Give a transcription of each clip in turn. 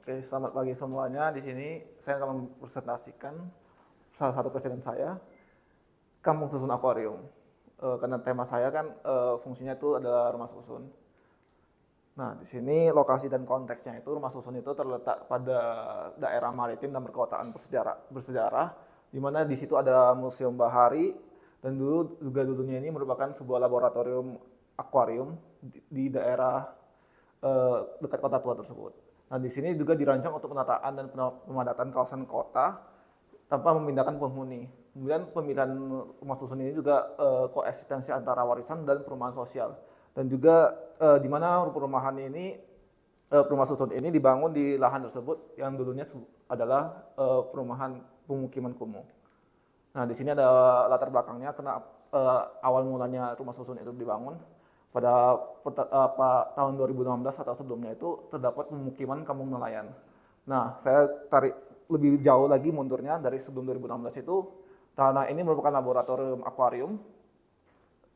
Oke, selamat pagi semuanya. Di sini saya akan mempresentasikan salah satu presiden saya, Kampung Susun Akuarium. Karena tema saya kan fungsinya itu adalah rumah susun. Nah, di sini lokasi dan konteksnya itu rumah susun itu terletak pada daerah maritim dan perkotaan bersejarah, di mana di situ ada Museum Bahari dan dulunya ini merupakan sebuah laboratorium akuarium di daerah dekat kota tua tersebut. Nah, di sini juga dirancang untuk penataan dan pemadatan kawasan kota tanpa memindahkan penghuni. Kemudian pemilihan rumah susun ini juga koeksistensi antara warisan dan perumahan sosial. Dan juga di mana rumah susun ini dibangun di lahan tersebut yang dulunya adalah perumahan pemukiman kumuh. Nah, di sini ada latar belakangnya karena awal mulanya rumah susun itu dibangun pada tahun 2016 atau sebelumnya itu terdapat pemukiman kampung nelayan. Nah, saya tarik lebih jauh lagi mundurnya dari sebelum 2016 itu, tanah ini merupakan laboratorium akuarium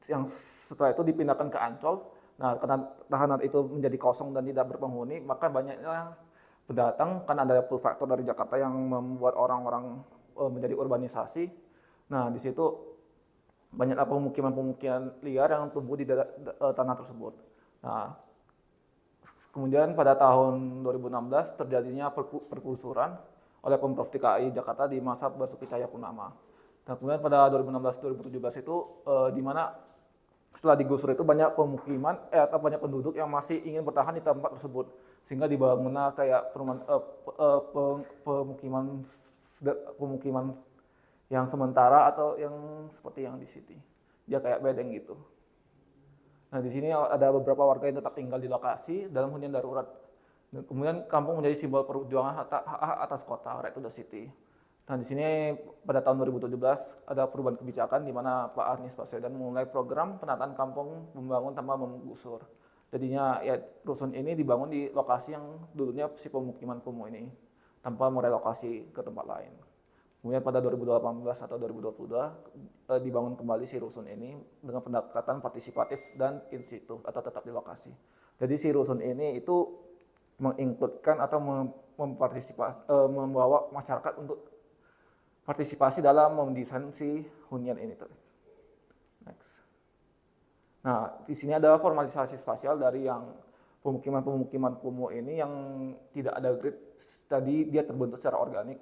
yang setelah itu dipindahkan ke Ancol. Nah, karena tahanan itu menjadi kosong dan tidak berpenghuni, maka banyaknya pendatang kan ada pull factor dari Jakarta yang membuat orang-orang menjadi urbanisasi. Nah, di situ banyaklah pemukiman-pemukiman liar yang tumbuh di tanah tersebut. Nah, kemudian pada tahun 2016 terjadinya pergusuran oleh Pemprov DKI Jakarta di masa Basuki Cahayapurnama. Dan kemudian pada 2016-2017 itu di mana setelah digusur itu banyak pemukiman atau banyak penduduk yang masih ingin bertahan di tempat tersebut, sehingga dibangunlah kayak pemukiman pemukiman yang sementara atau yang seperti yang di sini. Dia kayak bedeng gitu. Nah, di sini ada beberapa warga yang tetap tinggal di lokasi dalam hunian darurat. Dan kemudian kampung menjadi simbol perjuangan atas kota, right to the city. Nah, di sini pada tahun 2017 ada perubahan kebijakan di mana Pak Anies Baswedan memulai program penataan kampung membangun tanpa menggusur. Jadinya ya rusun ini dibangun di lokasi yang dulunya si pemukiman kumuh ini tanpa merelokasi ke tempat lain. Kemudian pada 2018 atau 2022 dibangun kembali si rusun ini dengan pendekatan partisipatif dan in situ atau tetap di lokasi. Jadi si rusun ini itu menginkludkan atau membawa masyarakat untuk partisipasi dalam mendesain si hunian ini tuh. Next. Nah, di sini ada formalisasi spasial dari yang pemukiman-pemukiman kumuh ini yang tidak ada grid, tadi dia terbentuk secara organik.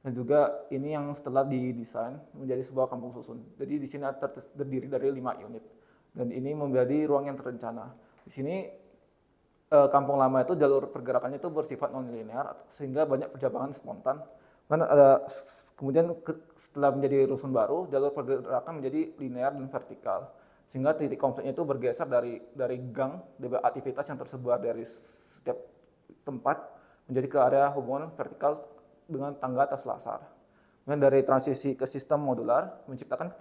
Dan juga ini yang setelah didesain menjadi sebuah kampung susun. Jadi di sini terdiri dari 5 unit. Dan ini menjadi ruang yang terencana. Di sini kampung lama itu jalur pergerakannya itu bersifat non-linear sehingga banyak perjalanan spontan. Dan kemudian setelah menjadi rusun baru, jalur pergerakan menjadi linear dan vertikal. Sehingga titik konfliknya itu bergeser dari gang, dari aktivitas yang tersebar dari setiap tempat menjadi ke area hubungan vertikal dengan tangga atas lasar. Dan dari transisi ke sistem modular, menciptakan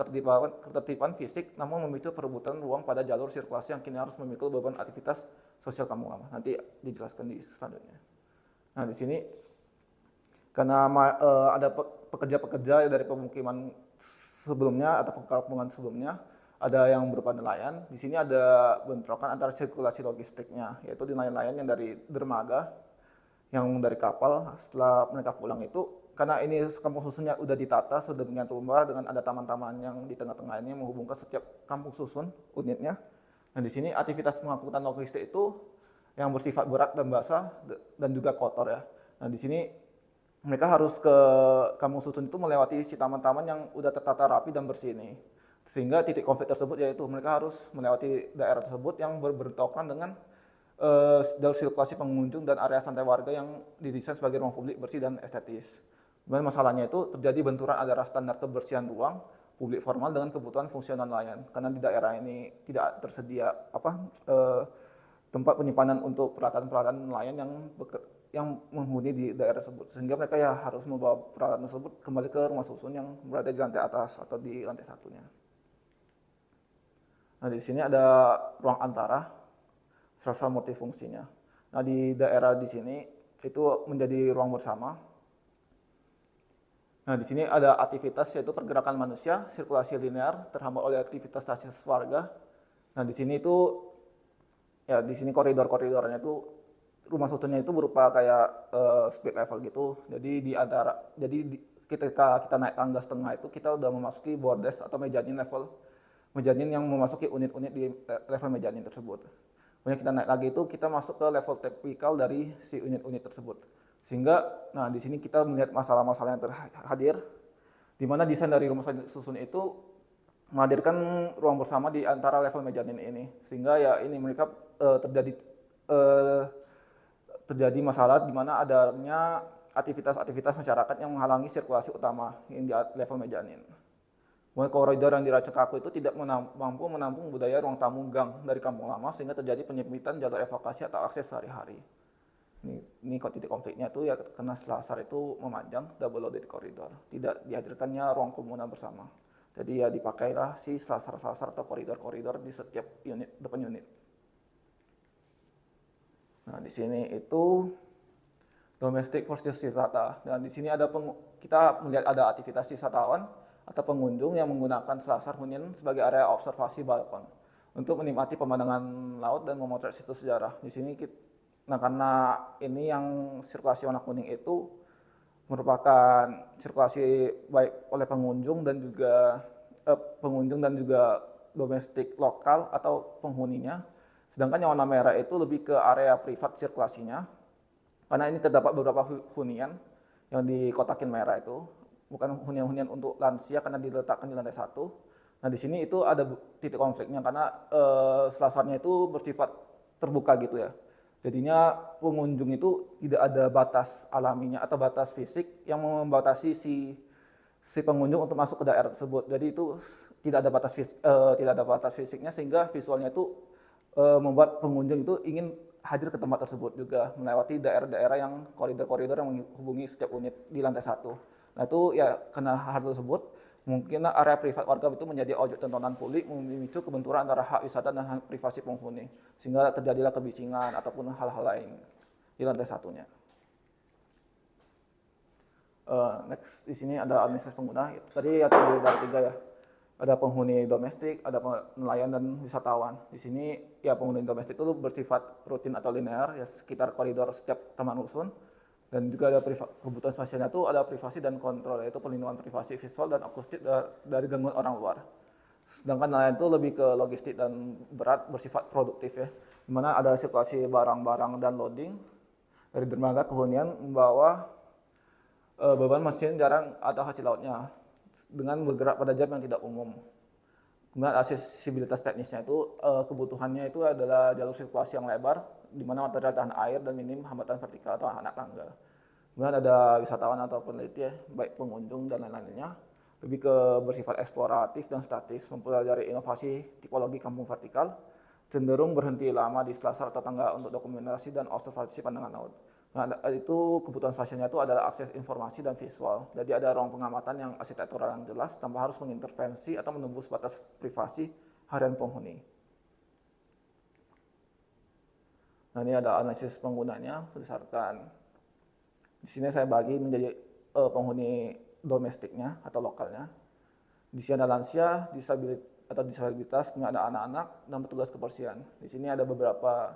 ketertiban fisik namun memicu perebutan ruang pada jalur sirkulasi yang kini harus memikul beban aktivitas sosial kampung lama. Nanti dijelaskan di selanjutnya. Nah, di sini karena ada pekerja-pekerja dari pemukiman sebelumnya atau perkampungan sebelumnya, ada yang berupa nelayan. Di sini ada bentrokan antara sirkulasi logistiknya, yaitu nelayan-nelayan yang dari dermaga, yang dari kapal. Setelah mereka pulang itu, karena ini kampung susunnya udah ditata sedemikian rupa dengan ada taman-taman yang di tengah-tengah ini menghubungkan setiap kampung susun unitnya. Nah, di sini aktivitas pengangkutan logistik itu yang bersifat berat dan basah dan juga kotor ya. Nah, di sini mereka harus ke kampung susun itu melewati si taman-taman yang udah tertata rapi dan bersih ini. Sehingga titik konflik tersebut yaitu mereka harus melewati daerah tersebut yang berbentrokan dengan jalur sirkulasi pengunjung dan area santai warga yang didesain sebagai ruang publik bersih dan estetis. Dan masalahnya itu terjadi benturan antara standar kebersihan ruang publik formal dengan kebutuhan fungsional nelayan. Karena di daerah ini tidak tersedia tempat penyimpanan untuk peralatan-peralatan nelayan yang menghuni di daerah tersebut, sehingga mereka ya harus membawa peralatan tersebut kembali ke rumah susun yang berada di lantai atas atau di lantai satunya. Nah, di sini ada ruang antara serta multifungsinya. Nah, di daerah di sini itu menjadi ruang bersama. Nah, di sini ada aktivitas yaitu pergerakan manusia, sirkulasi linear terhambat oleh aktivitas stasiun warga. Nah, di sini itu ya di sini koridor-koridornya itu rumah susunnya itu berupa kayak split level gitu. Ketika kita naik tangga setengah itu kita udah memasuki bordes atau mezanin level mezanin yang memasuki unit-unit di level mezanin tersebut. Kemudian kita naik lagi itu kita masuk ke level tipikal dari si unit-unit tersebut. Sehingga nah di sini kita melihat masalah-masalah yang terhadir di mana desain dari rumah susun itu menghadirkan ruang bersama di antara level mezanin ini. Sehingga ya ini mereka eh, terjadi masalah di mana adanya aktivitas-aktivitas masyarakat yang menghalangi sirkulasi utama yang di level mezanin. Koridor yang dirancang kaku itu tidak mampu menampung budaya ruang tamu gang dari kampung lama sehingga terjadi penyempitan jalur evakuasi atau akses sehari-hari. Ini titik konfliknya itu ya karena selasar itu memanjang double loaded koridor, tidak dihadirkannya ruang komunal bersama. Jadi ya dipakailah si selasar-selasar atau koridor-koridor di setiap unit depan unit. Nah, di sini itu domestik versus wisata. Dan di sini kita melihat ada aktivitas wisatawan atau pengunjung yang menggunakan selasar hunian sebagai area observasi balkon untuk menikmati pemandangan laut dan memotret situs sejarah. Di sini karena ini yang sirkulasi warna kuning itu merupakan sirkulasi baik oleh pengunjung dan juga domestik lokal atau penghuninya. Sedangkan yang warna merah itu lebih ke area privat sirkulasinya. Karena ini terdapat beberapa hunian yang dikotakin merah itu, bukan hunian-hunian untuk lansia karena diletakkan di lantai 1. Nah, di sini itu ada titik konfliknya karena selasarnya itu bersifat terbuka gitu ya. Jadinya pengunjung itu tidak ada batas alaminya atau batas fisik yang membatasi si pengunjung untuk masuk ke daerah tersebut. Jadi itu tidak ada batas fisiknya sehingga visualnya itu membuat pengunjung itu ingin hadir ke tempat tersebut juga melewati daerah-daerah yang koridor-koridor yang menghubungi setiap unit di lantai 1. Nah itu ya karena hal tersebut mungkin area privat warga itu menjadi objek tontonan publik memicu kebenturan antara hak wisata dan hak privasi penghuni sehingga terjadilah kebisingan ataupun hal-hal lain di lantai 1-nya. Next di sini ada administrasi pengguna. Tadi ya terdiri dari 3 ya. Ada penghuni domestik, ada nelayan dan wisatawan. Di sini ya penghuni domestik itu bersifat rutin atau linear ya sekitar koridor setiap taman rusun. Dan juga ada kebutuhan spasialnya itu ada privasi dan kontrol, yaitu perlindungan privasi visual dan akustik dari gangguan orang luar. Sedangkan nelayan itu lebih ke logistik dan berat bersifat produktif ya, di mana ada sirkulasi barang-barang dan loading dari dermaga ke hunian membawa beban mesin jarang atau hasil lautnya dengan bergerak pada jam yang tidak umum. Kemudian aksesibilitas teknisnya itu kebutuhannya itu adalah jalur sirkulasi yang lebar, di mana material tahan air dan minim hambatan vertikal atau anak tangga. Kemudian ada wisatawan atau peneliti ya, baik pengunjung dan lain-lainnya, lebih ke bersifat eksploratif dan statis, mempelajari inovasi tipologi kampung vertikal, cenderung berhenti lama di selasar atau tangga untuk dokumentasi dan observasi pandangan laut. Nah, itu kebutuhan spasialnya itu adalah akses informasi dan visual. Jadi ada ruang pengamatan yang arsitektural yang jelas tanpa harus mengintervensi atau menembus batas privasi harian penghuni. Nah, ini ada analisis penggunanya berdasarkan di sini saya bagi menjadi penghuni domestiknya atau lokalnya. Di sini ada lansia, disabilitas, kemudian ada anak-anak dan petugas kebersihan. Di sini ada beberapa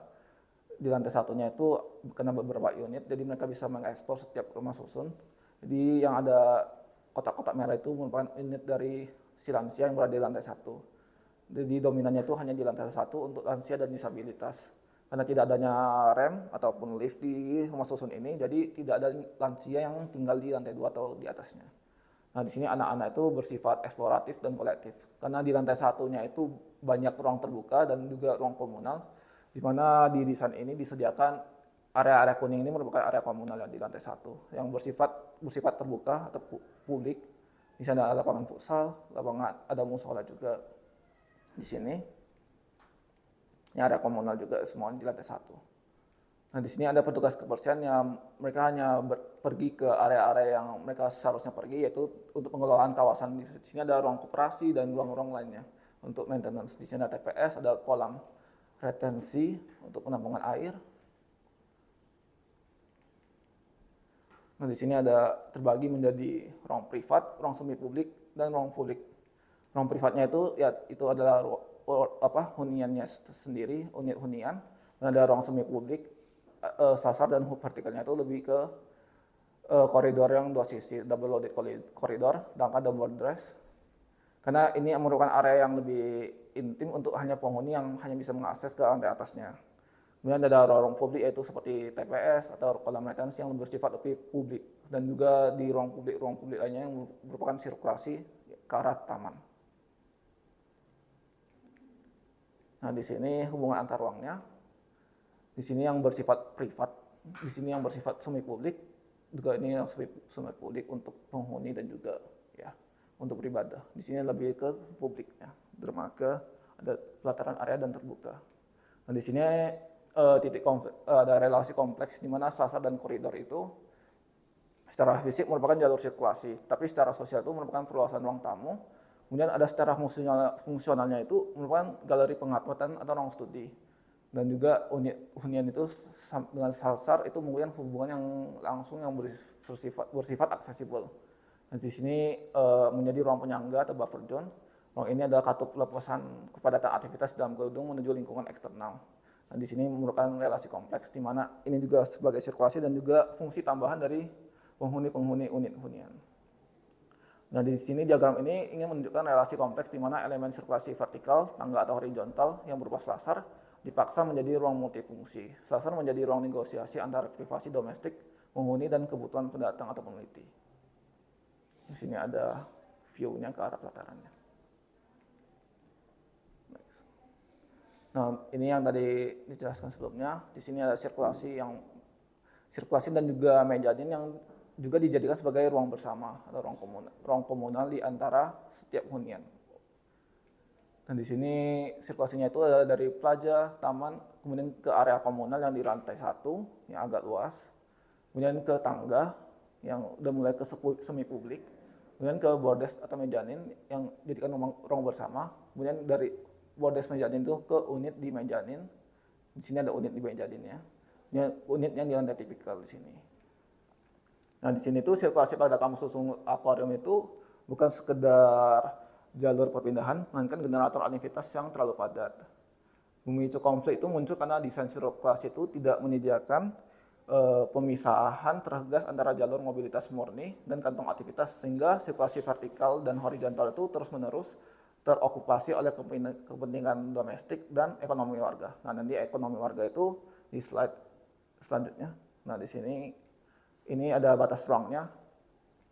di lantai 1-nya itu kena beberapa unit, jadi mereka bisa mengekspor setiap rumah susun. Jadi yang ada kotak-kotak merah itu merupakan unit dari si lansia yang berada di lantai 1. Jadi dominannya itu hanya di lantai 1 untuk lansia dan disabilitas. Karena tidak adanya rem ataupun lift di rumah susun ini, jadi tidak ada lansia yang tinggal di lantai 2 atau di atasnya. Nah, di sini anak-anak itu bersifat eksploratif dan kolektif. Karena di lantai 1-nya itu banyak ruang terbuka dan juga ruang komunal, di mana di desain ini disediakan area-area kuning ini merupakan area komunal yang di lantai 1 yang bersifat terbuka atau publik. Di sana ada lapangan futsal, ada musola juga di sini. Ini area komunal juga semuanya di lantai 1. Nah, di sini ada petugas kebersihan yang mereka hanya pergi ke area-area yang mereka seharusnya pergi, yaitu untuk pengelolaan kawasan. Di sini ada ruang koperasi dan ruang-ruang lainnya untuk maintenance. Di sini ada TPS, ada kolam retensi untuk penampungan air. Nah, di sini ada terbagi menjadi ruang privat, ruang semi publik, dan ruang publik. Ruang privatnya itu adalah huniannya sendiri, unit hunian. Dan ada ruang semi publik selasar dan hub vertikalnya itu lebih ke koridor yang dua sisi, double loaded koridor, sedangkan double address. Karena ini merupakan area yang lebih intim untuk hanya penghuni yang hanya bisa mengakses ke lantai atasnya. Kemudian ada ruang publik yaitu seperti TPS atau kolam retensi yang bersifat lebih publik, dan juga di ruang publik lainnya yang merupakan sirkulasi ke arah taman. Nah, di sini hubungan antar ruangnya. Di sini yang bersifat privat, di sini yang bersifat semi publik, juga ini yang semi publik untuk penghuni dan juga ya untuk beribadah. Di sini lebih ke publiknya, dermaga, ada pelataran area dan terbuka. Nah, di sini ada relasi kompleks di mana selasar dan koridor itu secara fisik merupakan jalur sirkulasi, tapi secara sosial itu merupakan perluasan ruang tamu. Kemudian ada secara fungsionalnya itu merupakan galeri pengamatan atau ruang studi. Dan juga hunian itu dengan selasar itu menggunakan hubungan yang langsung yang bersifat aksesibel. Dan di sini menjadi ruang penyangga atau buffer zone. Ruang ini adalah katup pelepasan kepadatan aktivitas dalam gedung menuju lingkungan eksternal. Nah, di sini merupakan relasi kompleks di mana ini juga sebagai sirkulasi dan juga fungsi tambahan dari penghuni-penghuni unit hunian. Nah, di sini diagram ini ingin menunjukkan relasi kompleks di mana elemen sirkulasi vertikal, tangga atau horizontal yang berupa selasar dipaksa menjadi ruang multifungsi. Selasar menjadi ruang negosiasi antara privasi domestik, penghuni, dan kebutuhan pendatang atau peneliti. Di sini ada view-nya ke arah pelatarannya. Next. Nah, ini yang tadi dijelaskan sebelumnya. Di sini ada sirkulasi dan juga mezanin yang juga dijadikan sebagai ruang bersama atau ruang komunal di antara setiap hunian. Dan di sini sirkulasinya itu adalah dari plaza, taman, kemudian ke area komunal yang di lantai 1 yang agak luas, kemudian ke tangga yang udah mulai ke semi publik, kemudian ke bordes atau mezanin yang dijadikan ruang bersama, kemudian dari bordes mezanin itu ke unit di mezanin. Di sini ada unit di mezaninnya. Ini unit yang di lantai tipikal di sini. Nah, di sini tuh sirkulasi pada kampus susun akuarium itu bukan sekedar jalur perpindahan, melainkan generator aktivitas yang terlalu padat. Memicu konflik itu muncul karena desain sirkulasi itu tidak menyediakan pemisahan tegas antara jalur mobilitas murni dan kantong aktivitas, sehingga sirkulasi vertikal dan horizontal itu terus-menerus terokupasi oleh kepentingan domestik dan ekonomi warga. Nah, nanti ekonomi warga itu di slide selanjutnya. Nah, di sini ini ada batas ruangnya.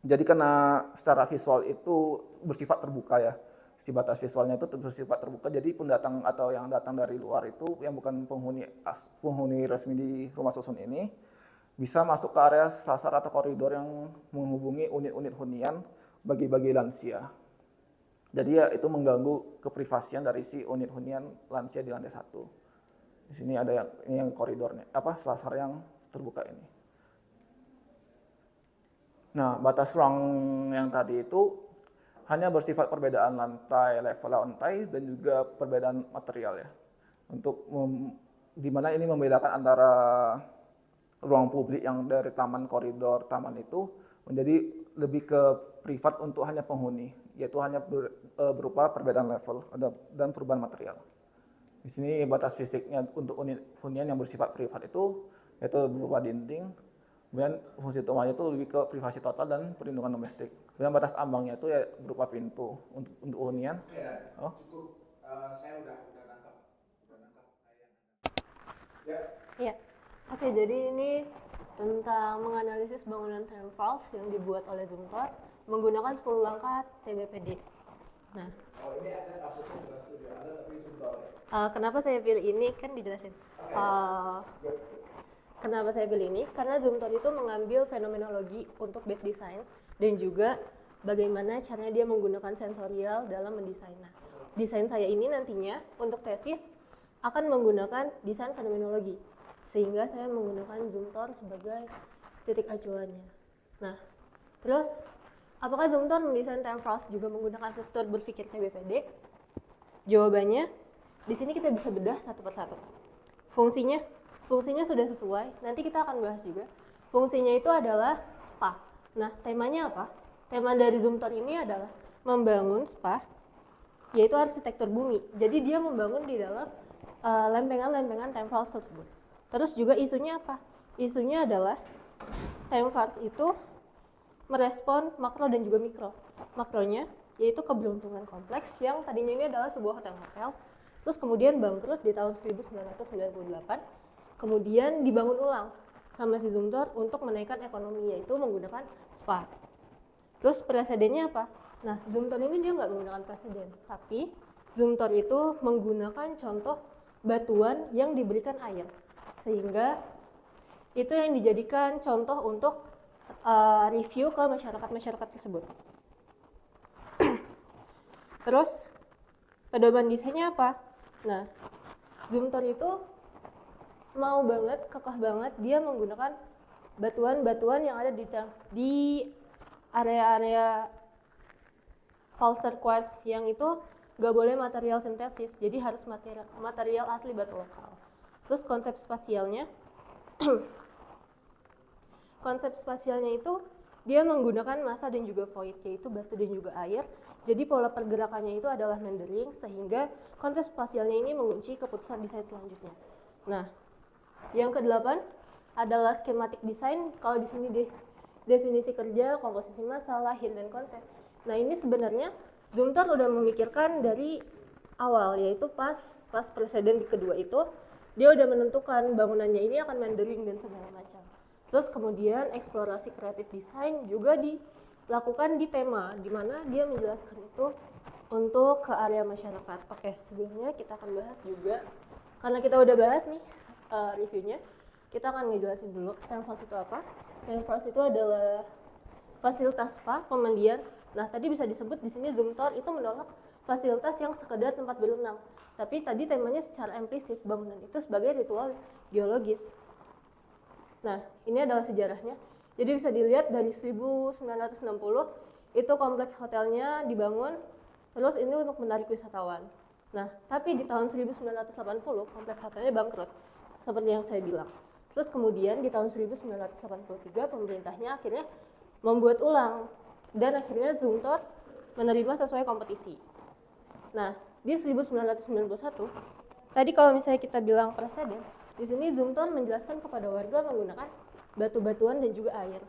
Jadi karena secara visual itu bersifat terbuka ya, si batas visualnya itu bersifat terbuka, jadi pendatang atau yang datang dari luar itu yang bukan penghuni resmi di rumah susun ini bisa masuk ke area selasar atau koridor yang menghubungi unit-unit hunian bagi-bagi lansia. Jadi ya itu mengganggu keprivasian dari si unit hunian lansia di lantai 1. Di sini ada yang koridornya, selasar yang terbuka ini. Nah, batas ruang yang tadi itu hanya bersifat perbedaan level lantai dan juga perbedaan material ya. Untuk di mana ini membedakan antara ruang publik yang dari taman koridor taman itu menjadi lebih ke privat untuk hanya penghuni, yaitu hanya berupa perbedaan level dan perubahan material. Di sini batas fisiknya untuk unit hunian yang bersifat privat itu yaitu berupa dinding. Kemudian fungsi utamanya itu lebih ke privasi total dan perlindungan domestik. Kemudian batas ambangnya itu ya berupa pintu untuk hunian. Ya, cukup. Saya udah nangkap. Ya. Ya. Oke, jadi ini tentang menganalisis bangunan Tremfals yang dibuat oleh Zumthor menggunakan 10 langkah TBPD. Nah, ini ada kasusnya juga studi, ada tapi Zumthor. Kenapa saya pilih ini kan dijelasin. Kenapa saya pilih ini? Karena Zumthor itu mengambil fenomenologi untuk base design dan juga bagaimana caranya dia menggunakan sensorial dalam mendesain. Nah, desain saya ini nantinya untuk tesis akan menggunakan desain fenomenologi, sehingga saya menggunakan Zumthor sebagai titik acuannya. Nah, terus apakah Zumthor mendesain Tremfals juga menggunakan struktur berpikir TBPD? Jawabannya, di sini kita bisa bedah satu persatu. Fungsinya sudah sesuai, nanti kita akan bahas juga. Fungsinya itu adalah spa. Nah, temanya apa? Tema dari Zumthor ini adalah membangun spa, yaitu arsitektur bumi. Jadi dia membangun di dalam lempengan-lempengan Tremfals tersebut. Terus juga isunya apa? Isunya adalah Time-Fast itu merespon makro dan juga mikro. Makronya yaitu keberuntungan kompleks yang tadinya ini adalah sebuah hotel-hotel, terus kemudian bangkrut di tahun 1998, kemudian dibangun ulang sama si Zumthor untuk menaikkan ekonomi, yaitu menggunakan SPA. Terus presidennya apa? Nah, Zumthor ini dia nggak menggunakan presiden, tapi Zumthor itu menggunakan contoh batuan yang diberikan air, sehingga itu yang dijadikan contoh untuk review ke masyarakat tersebut. Terus pedoman desainnya apa? Nah, Zumthor itu mau banget, kekeh banget dia menggunakan batuan-batuan yang ada di area-area Falster Quartz yang itu nggak boleh material sintesis, jadi harus material asli batu lokal. Terus konsep spasialnya itu dia menggunakan massa dan juga void, yaitu batu dan juga air. Jadi pola pergerakannya itu adalah meandering, sehingga konsep spasialnya ini mengunci keputusan desain selanjutnya. Nah, yang ke-8 adalah schematic design. Kalau di sini definisi kerja, komposisi massa, lahir, dan konsep. Nah, ini sebenarnya Zumthor udah memikirkan dari awal, yaitu pas presiden kedua itu dia udah menentukan bangunannya ini akan meandering dan segala macam. Terus kemudian eksplorasi kreatif desain juga dilakukan di tema, di mana dia menjelaskan itu untuk ke area masyarakat. Oke, sebelumnya kita akan bahas juga, karena kita udah bahas nih reviewnya, kita akan ngejelasin dulu Time-Fast itu apa. Time-Fast itu adalah fasilitas spa, pemandian. Nah, tadi bisa disebut di sini Zumthor itu menolak fasilitas yang sekedar tempat berenang. Tapi tadi temanya secara implisit bangunan itu sebagai ritual geologis. Nah, ini adalah sejarahnya. Jadi bisa dilihat dari 1960 itu kompleks hotelnya dibangun, terus ini untuk menarik wisatawan. Nah, tapi di tahun 1980 kompleks hotelnya bangkrut, seperti yang saya bilang. Terus kemudian di tahun 1983 pemerintahnya akhirnya membuat ulang, dan akhirnya Zumthor menerima sesuai kompetisi. Nah, di 1991, tadi kalau misalnya kita bilang presiden, di sini Zumthor menjelaskan kepada warga menggunakan batu-batuan dan juga air.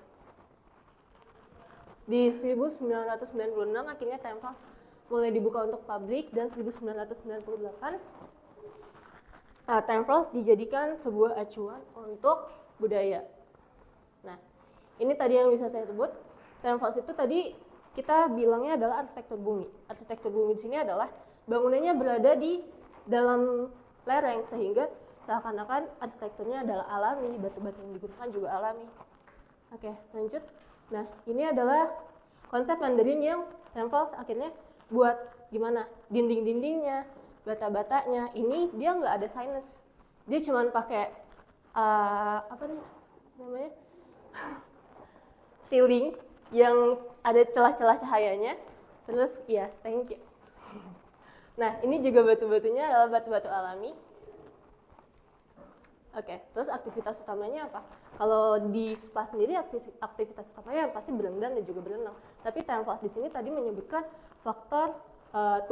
Di 1996 akhirnya Time-Fast mulai dibuka untuk publik, dan 1998 Time-Fast dijadikan sebuah acuan untuk budaya. Nah, ini tadi yang bisa saya sebut. Time-Fast itu tadi kita bilangnya adalah arsitektur bumi. Arsitektur bumi di sini adalah bangunannya berada di dalam lereng, sehingga seakan-akan arsitekturnya adalah alami, batu-batu yang digunakan juga alami. Oke, lanjut. Nah, ini adalah konsep meandering yang Time-Fast akhirnya buat gimana dinding-dindingnya, bata-batanya. Ini dia nggak ada signage, dia cuma pakai apa nih namanya ceiling yang ada celah-celah cahayanya. Terus ya, thank you. Nah, ini juga batu-batunya adalah batu-batu alami. Oke, terus aktivitas utamanya apa? Kalau di spa sendiri aktivitas utamanya pasti berendam dan juga berenang. Tapi Time-Fast di sini tadi menyebutkan faktor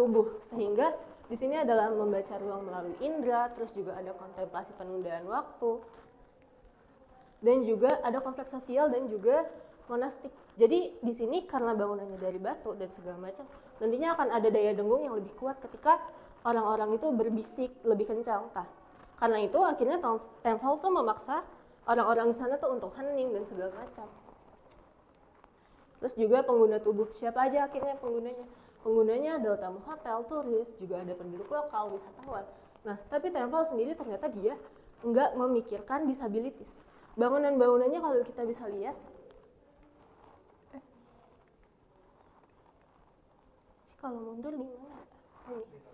tubuh, sehingga di sini adalah membaca ruang melalui indera, terus juga ada kontemplasi penundaan waktu, dan juga ada kompleks sosial dan juga monastik. Jadi di sini karena bangunannya dari batu dan segala macam, nantinya akan ada daya dengung yang lebih kuat ketika orang-orang itu berbisik lebih kencang. Karena itu akhirnya Time-Fast tuh memaksa orang-orang di sana tuh untuk hening dan segala macam. Terus juga pengguna tubuh, siapa aja akhirnya penggunanya? Penggunanya adalah tamu hotel, turis, juga ada penduduk lokal, wisatawan. Nah, tapi Time-Fast sendiri ternyata dia nggak memikirkan disabilities. Bangunan-bangunannya kalau kita bisa lihat, kalau mundur di mana? Ini.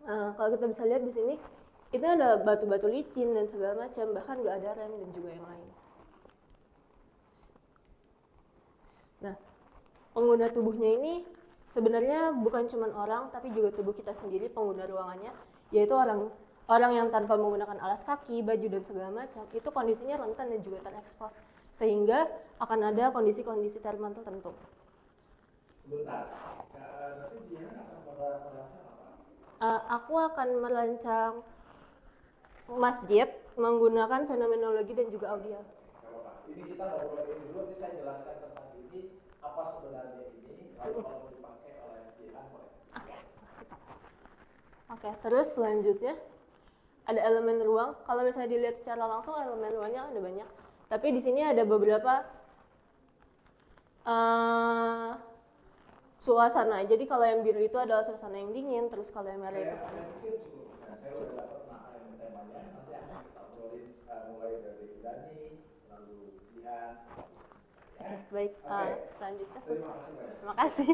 Nah, kalau kita bisa lihat di sini, itu ada batu-batu licin dan segala macam, bahkan nggak ada rem dan juga yang lain. Nah, pengguna tubuhnya ini sebenarnya bukan cuma orang, tapi juga tubuh kita sendiri pengguna ruangannya, yaitu orang yang tanpa menggunakan alas kaki, baju dan segala macam, itu kondisinya rentan dan juga terekspos, sehingga akan ada kondisi-kondisi termal tertentu. Sebentar, nanti Diana akan merancang apa? Aku akan merancang masjid menggunakan fenomenologi dan juga audio. Ini kita ngobrol ini dulu, nanti saya jelaskan tentang ini, apa sebenarnya ini, lalu kalau dipakai oleh Jihan boleh. Oke, makasih Pak. Oke, terus selanjutnya ada elemen ruang. Kalau misalnya dilihat secara langsung elemen ruangnya ada banyak, tapi di sini ada beberapa suasana. Jadi kalau yang biru itu adalah suasana yang dingin, terus kalau yang merah itu Saya udah dapat makanan temanya, nanti akan kita obrolin mulai dari Dani, lalu Jihan. Oke, baik. Oke. Selanjutnya Terima kasih banyak. terima kasih.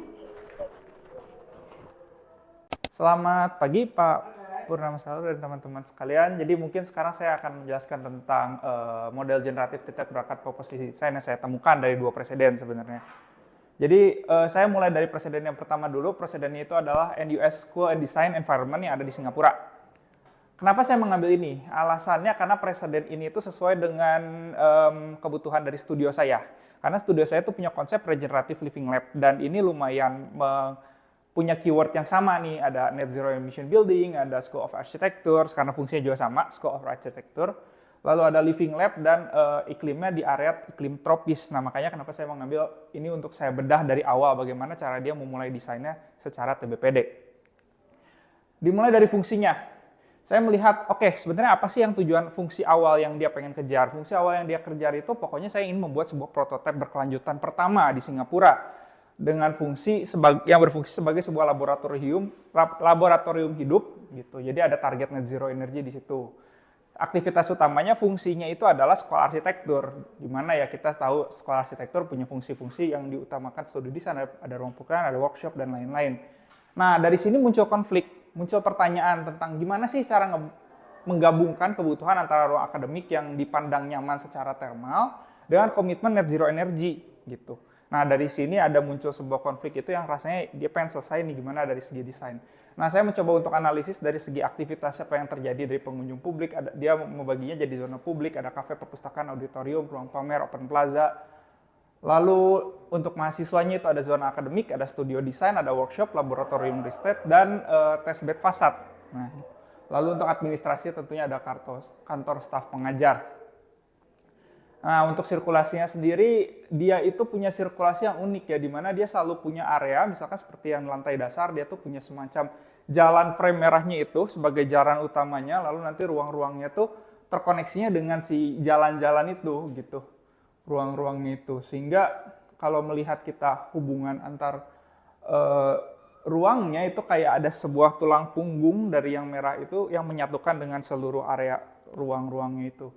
Selamat pagi Pak Purnama Salu dan teman-teman sekalian. Jadi mungkin sekarang saya akan menjelaskan tentang model generatif titik berangkat proposisi desain yang saya temukan dari 2 preseden sebenarnya. Jadi saya mulai dari preseden yang pertama dulu. Presidennya itu adalah NUS School and Design Environment yang ada di Singapura. Kenapa saya mengambil ini? Alasannya karena preseden ini itu sesuai dengan kebutuhan dari studio saya. Karena studio saya itu punya konsep regenerative living lab dan ini lumayan punya keyword yang sama nih, ada net zero emission building, ada school of architecture, karena fungsinya juga sama, school of architecture. Lalu ada living lab dan iklimnya di area iklim tropis. Nah makanya kenapa saya mengambil ini untuk saya bedah dari awal bagaimana cara dia memulai desainnya secara TBPD. Dimulai dari fungsinya. Saya melihat, oke, sebenarnya apa sih yang tujuan fungsi awal yang dia pengen kejar? Fungsi awal yang dia kejar itu pokoknya saya ingin membuat sebuah prototipe berkelanjutan pertama di Singapura dengan fungsi yang berfungsi sebagai sebuah laboratorium hidup gitu. Jadi ada target net zero energy di situ. Aktivitas utamanya fungsinya itu adalah sekolah arsitektur. Di mana ya kita tahu sekolah arsitektur punya fungsi-fungsi yang diutamakan studi desain, ada ruang pekerjaan, ada workshop dan lain-lain. Nah, dari sini muncul konflik, muncul pertanyaan tentang gimana sih cara menggabungkan kebutuhan antara ruang akademik yang dipandang nyaman secara thermal dengan komitmen net zero energy gitu. Nah, dari sini ada muncul sebuah konflik itu yang rasanya dia pengen selesai nih gimana dari segi desain. Nah, saya mencoba untuk analisis dari segi aktivitas apa yang terjadi dari pengunjung publik. Dia membaginya jadi zona publik, ada kafe, perpustakaan, auditorium, ruang pamer, open plaza. Lalu untuk mahasiswanya itu ada zona akademik, ada studio desain, ada workshop, laboratorium riset, dan test bed fasad. Nah, lalu untuk administrasi tentunya ada kantor staf pengajar. Nah, untuk sirkulasinya sendiri, dia itu punya sirkulasi yang unik ya, di mana dia selalu punya area, misalkan seperti yang lantai dasar, dia tuh punya semacam jalan frame merahnya itu sebagai jalan utamanya, lalu nanti ruang-ruangnya tuh terkoneksinya dengan si jalan-jalan itu gitu, ruang-ruangnya itu. Sehingga kalau melihat kita hubungan antar ruangnya itu kayak ada sebuah tulang punggung dari yang merah itu yang menyatukan dengan seluruh area ruang-ruangnya itu.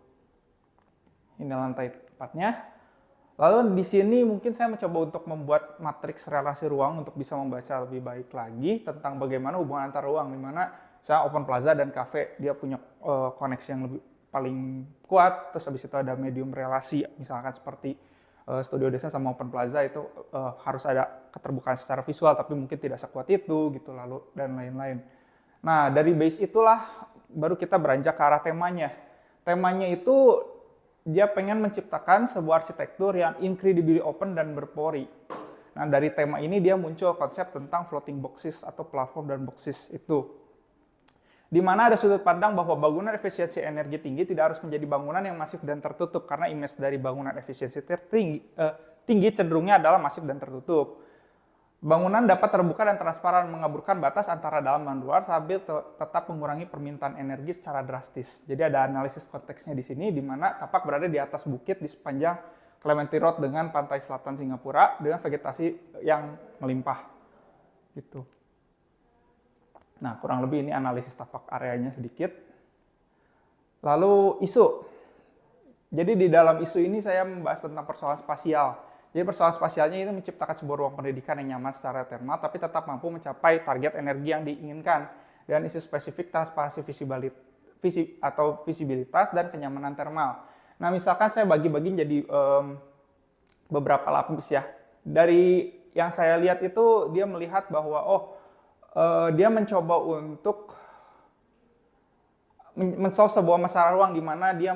Ini lantai 4-nya. Lalu di sini mungkin saya mencoba untuk membuat matriks relasi ruang untuk bisa membaca lebih baik lagi tentang bagaimana hubungan antar ruang, di mana saya open plaza dan cafe dia punya koneksi yang lebih paling kuat. Terus habis itu ada medium relasi, misalkan seperti studio desain sama open plaza itu harus ada keterbukaan secara visual, tapi mungkin tidak sekuat itu gitu, lalu dan lain-lain. Nah, dari base itulah baru kita beranjak ke arah temanya. Temanya itu dia pengen menciptakan sebuah arsitektur yang incredibly open dan berpori. Nah, dari tema ini dia muncul konsep tentang floating boxes atau platform dan boxes itu. Di mana ada sudut pandang bahwa bangunan efisiensi energi tinggi tidak harus menjadi bangunan yang masif dan tertutup, karena image dari bangunan efisiensi tinggi cenderungnya adalah masif dan tertutup. Bangunan dapat terbuka dan transparan, mengaburkan batas antara dalam dan luar sambil tetap mengurangi permintaan energi secara drastis. Jadi ada analisis konteksnya di sini, di mana tapak berada di atas bukit di sepanjang Clementi Road dengan pantai selatan Singapura dengan vegetasi yang melimpah. Gitu. Nah, kurang lebih ini analisis tapak areanya sedikit. Lalu isu. Jadi di dalam isu ini saya membahas tentang persoalan spasial. Jadi persoalan spasialnya itu menciptakan sebuah ruang pendidikan yang nyaman secara thermal, tapi tetap mampu mencapai target energi yang diinginkan. Dan isu spesifik transparansi visibilitas dan kenyamanan thermal. Nah, misalkan saya bagi-bagi jadi beberapa lapis ya. Dari yang saya lihat itu dia melihat bahwa dia mencoba untuk men-solve sebuah masalah ruang di mana dia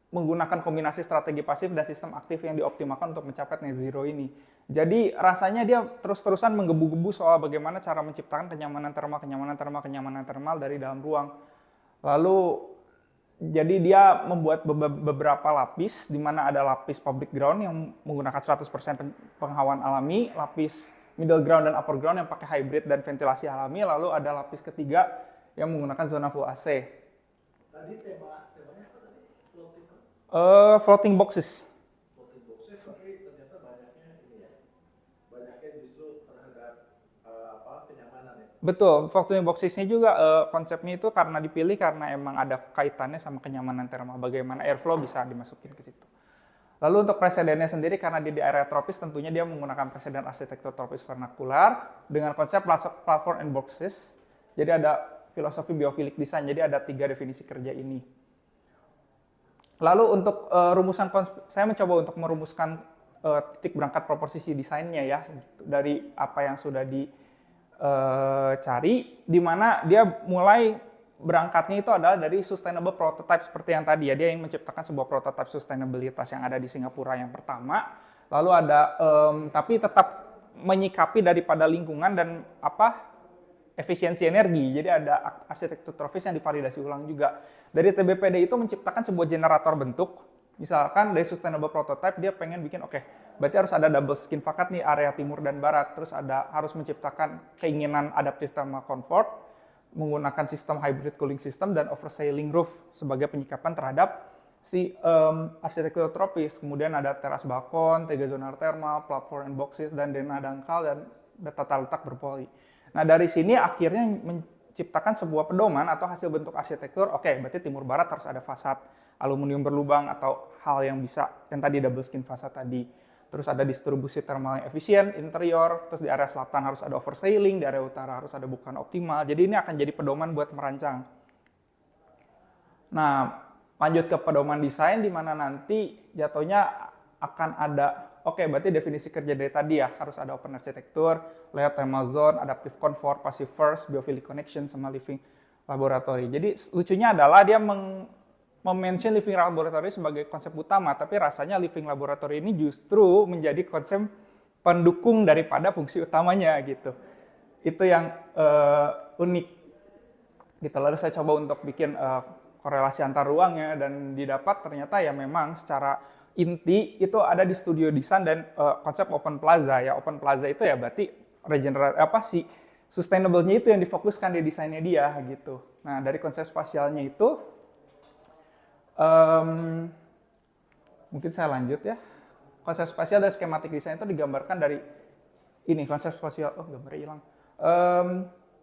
menggunakan kombinasi strategi pasif dan sistem aktif yang dioptimalkan untuk mencapai net zero ini. Jadi rasanya dia terus-terusan menggebu-gebu soal bagaimana cara menciptakan kenyamanan thermal dari dalam ruang. Lalu Jadi dia membuat beberapa lapis, di mana ada lapis public ground yang menggunakan 100% penghawaan alami, lapis middle ground dan upper ground yang pakai hybrid dan ventilasi alami, lalu ada lapis ketiga yang menggunakan zona full AC. Tadi temanya apa tadi? Floating apa? Floating boxes. Floating boxes, tapi ternyata banyaknya ini ya. Banyaknya justru terhadap kenyamanan ya. Betul, floating boxes ini juga konsepnya itu karena dipilih karena emang ada kaitannya sama kenyamanan thermal, bagaimana airflow bisa dimasukin ke situ. Lalu untuk presidennya sendiri karena di area tropis tentunya dia menggunakan presiden arsitektur tropis vernakular dengan konsep platform and boxes. Jadi ada filosofi biofilik design, jadi ada 3 definisi kerja ini. Lalu untuk saya mencoba untuk merumuskan titik berangkat proposisi desainnya ya, dari apa yang sudah cari, di mana dia mulai berangkatnya itu adalah dari sustainable prototype seperti yang tadi ya, dia ingin menciptakan sebuah prototype sustainabilitas yang ada di Singapura yang pertama, lalu ada tapi tetap menyikapi daripada lingkungan dan efisiensi energi, jadi ada arsitektur tropis yang divalidasi ulang juga. Dari TBPD itu menciptakan sebuah generator bentuk, misalkan dari sustainable prototype dia pengen bikin berarti harus ada double skin fakat nih area timur dan barat, terus harus menciptakan keinginan adaptive thermal comfort menggunakan sistem hybrid cooling system dan oversailing roof sebagai penyikapan terhadap si arsitektur tropis. Kemudian ada teras balkon, 3 zona thermal, platform and boxes, dan denah dangkal dan tata letak berpoli. Nah dari sini akhirnya menciptakan sebuah pedoman atau hasil bentuk arsitektur, berarti timur barat harus ada fasad aluminium berlubang atau hal yang tadi double skin fasad tadi. Terus ada distribusi thermal yang efisien, interior, terus di area selatan harus ada oversailing, di area utara harus ada bukaan optimal. Jadi ini akan jadi pedoman buat merancang. Nah, lanjut ke pedoman desain di mana nanti jatuhnya akan ada, berarti definisi kerja dari tadi ya, harus ada open architecture, layout thermal zone, adaptive comfort, passive first, biophilic connection, sama living laboratory. Jadi lucunya adalah dia mention living laboratory sebagai konsep utama, tapi rasanya living laboratory ini justru menjadi konsep pendukung daripada fungsi utamanya gitu. Itu yang unik. Gitu. Lalu saya coba untuk bikin korelasi antar ruangnya dan didapat ternyata ya memang secara inti itu ada di studio desain dan konsep open plaza ya. Open plaza itu ya berarti sustainable-nya itu yang difokuskan di desainnya dia gitu. Nah, dari konsep spasialnya itu mungkin saya lanjut ya. Konsep spasial dan skematik desain itu digambarkan dari ini konsep spasial. Gambarnya hilang.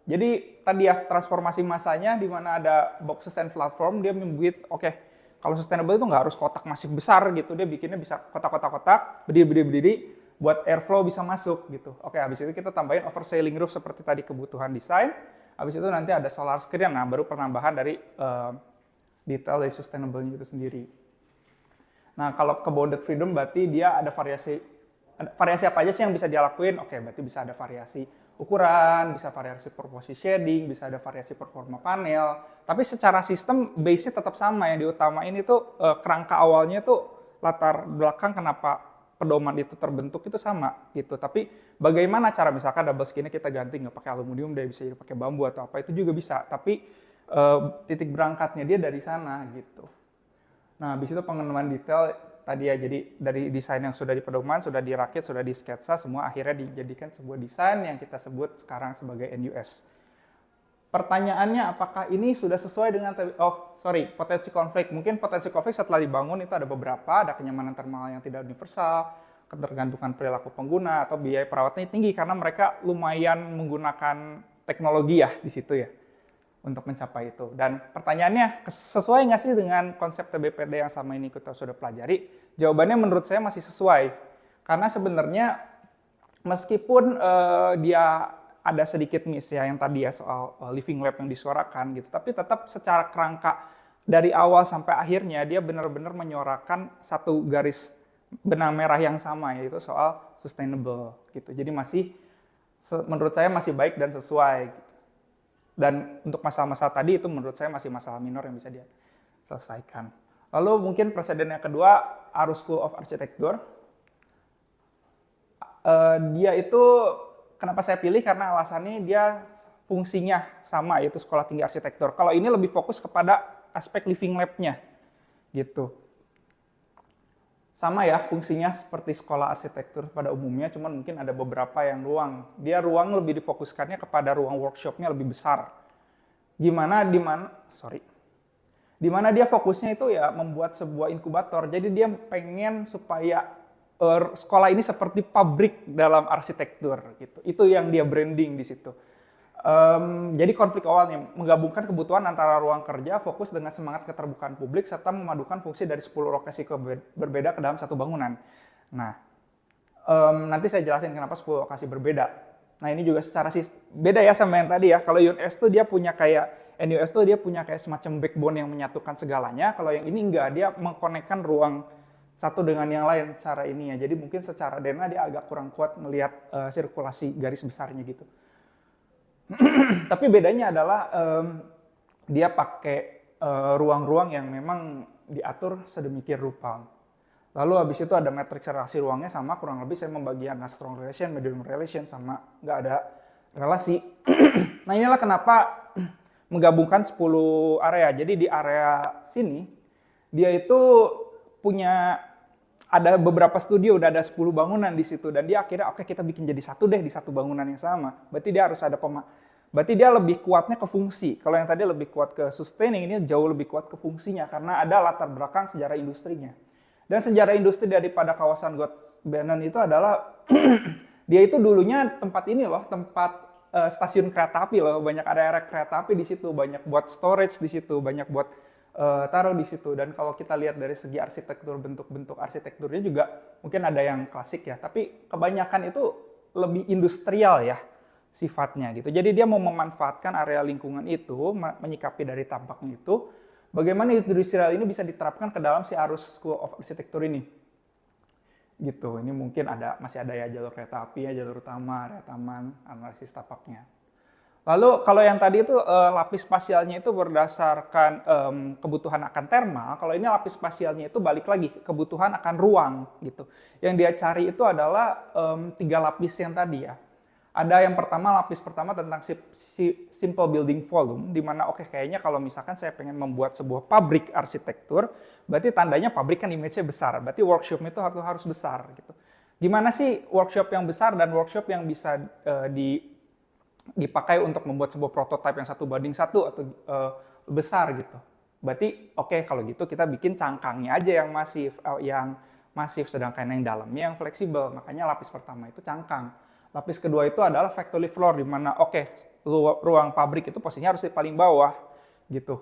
Jadi tadi ya transformasi masanya di mana ada boxes and platform, dia membuat kalau sustainable itu nggak harus kotak masif besar gitu, dia bikinnya bisa kotak-kotak-kotak berdiri buat airflow bisa masuk gitu. Habis itu kita tambahin oversailing roof seperti tadi kebutuhan desain. Habis itu nanti ada solar screen, nah baru penambahan dari detail dari sustainable-nya itu sendiri. Nah, kalau ke bounded freedom berarti dia ada variasi apa aja sih yang bisa dia lakuin? Berarti bisa ada variasi ukuran, bisa variasi proporsi shading, bisa ada variasi performa panel. Tapi secara sistem base-nya tetap sama, yang diutamain itu kerangka awalnya itu latar belakang kenapa pedoman itu terbentuk itu sama gitu. Tapi bagaimana cara misalkan double skin-nya kita ganti nggak pakai aluminium, dia bisa pakai bambu atau apa itu juga bisa. Tapi titik berangkatnya dia dari sana gitu. Nah, habis itu pengenalan detail tadi ya, jadi dari desain yang sudah di pedoman, sudah dirakit, sudah di sketsa, semua akhirnya dijadikan sebuah desain yang kita sebut sekarang sebagai NUS. Pertanyaannya apakah ini sudah sesuai dengan potensi konflik. Mungkin potensi konflik setelah dibangun itu ada beberapa, ada kenyamanan thermal yang tidak universal, ketergantungan perilaku pengguna atau biaya perawatannya tinggi karena mereka lumayan menggunakan teknologi ya di situ ya untuk mencapai itu. Dan pertanyaannya sesuai nggak sih dengan konsep TBPD yang sama ini kita sudah pelajari? Jawabannya menurut saya masih sesuai. Karena sebenarnya meskipun dia ada sedikit miss ya yang tadi ya soal living lab yang disuarakan gitu, tapi tetap secara kerangka dari awal sampai akhirnya dia benar-benar menyuarakan satu garis benang merah yang sama, yaitu soal sustainable gitu. Jadi menurut saya masih baik dan sesuai gitu. Dan untuk masalah-masalah tadi itu menurut saya masih masalah minor yang bisa dia selesaikan. Lalu mungkin presiden yang kedua, Aarhus School of Architecture. Dia itu kenapa saya pilih karena alasannya dia fungsinya sama, yaitu sekolah tinggi arsitektur. Kalau ini lebih fokus kepada aspek living lab-nya gitu. Sama ya fungsinya seperti sekolah arsitektur pada umumnya, cuman mungkin ada beberapa yang ruang lebih difokuskannya kepada ruang workshopnya lebih besar. Di mana dia fokusnya itu ya membuat sebuah inkubator. Jadi dia pengen supaya sekolah ini seperti pabrik dalam arsitektur gitu. Itu yang dia branding di situ. Jadi konflik awalnya menggabungkan kebutuhan antara ruang kerja, fokus dengan semangat keterbukaan publik, serta memadukan fungsi dari 10 lokasi berbeda ke dalam satu bangunan. Nah, nanti saya jelasin kenapa 10 lokasi berbeda. Nah, ini juga secara beda ya sama yang tadi ya. Kalau UNS tuh dia punya kayak NUS tuh dia punya kayak semacam backbone yang menyatukan segalanya. Kalau yang ini enggak, dia mengkonekkan ruang satu dengan yang lain secara ini ya. Jadi mungkin secara DNA dia agak kurang kuat ngelihat sirkulasi garis besarnya gitu. Tapi bedanya adalah dia pakai ruang-ruang yang memang diatur sedemikian rupa. Lalu habis itu ada matriks relasi ruangnya sama, kurang lebih saya membagi antara strong relation, medium relation, sama nggak ada relasi. Nah inilah kenapa menggabungkan 10 area. Jadi di area sini, dia itu punya, ada beberapa studio, udah ada 10 bangunan di situ. Dan dia akhirnya, oke kita bikin jadi satu deh di satu bangunan yang sama. Berarti dia harus ada berarti dia lebih kuatnya ke fungsi. Kalau yang tadi lebih kuat ke sustaining, ini jauh lebih kuat ke fungsinya. Karena ada latar belakang sejarah industrinya. Dan sejarah industri daripada kawasan Godsbanen itu adalah dia itu dulunya tempat ini loh, tempat stasiun kereta api loh, banyak area kereta api di situ, banyak buat storage di situ, banyak buat taruh di situ. Dan kalau kita lihat dari segi arsitektur, bentuk-bentuk arsitekturnya juga mungkin ada yang klasik ya, tapi kebanyakan itu lebih industrial ya sifatnya gitu. Jadi dia mau memanfaatkan area lingkungan itu, menyikapi dari tampaknya itu, bagaimana industrial ini bisa diterapkan ke dalam si arus School of Architecture ini. Gitu. Ini mungkin masih ada ya jalur kereta api ya, jalur utama, area taman, analisis tapaknya. Lalu kalau yang tadi itu lapis spasialnya itu berdasarkan kebutuhan akan thermal, kalau ini lapis spasialnya itu balik lagi kebutuhan akan ruang gitu. Yang dia cari itu adalah 3 lapis yang tadi ya. Ada yang pertama, lapis pertama tentang simple building volume, di mana kayaknya kalau misalkan saya pengen membuat sebuah pabrik arsitektur, berarti tandanya pabrik kan image-nya besar, berarti workshop itu harus besar gitu. Gimana sih workshop yang besar dan workshop yang bisa dipakai untuk membuat sebuah prototipe yang 1:1 atau besar gitu. Berarti kalau gitu kita bikin cangkangnya aja yang masif, sedangkan yang dalamnya yang fleksibel. Makanya lapis pertama itu cangkang. Lapis kedua itu adalah factory floor, di mana ruang pabrik itu posisinya harus di paling bawah gitu.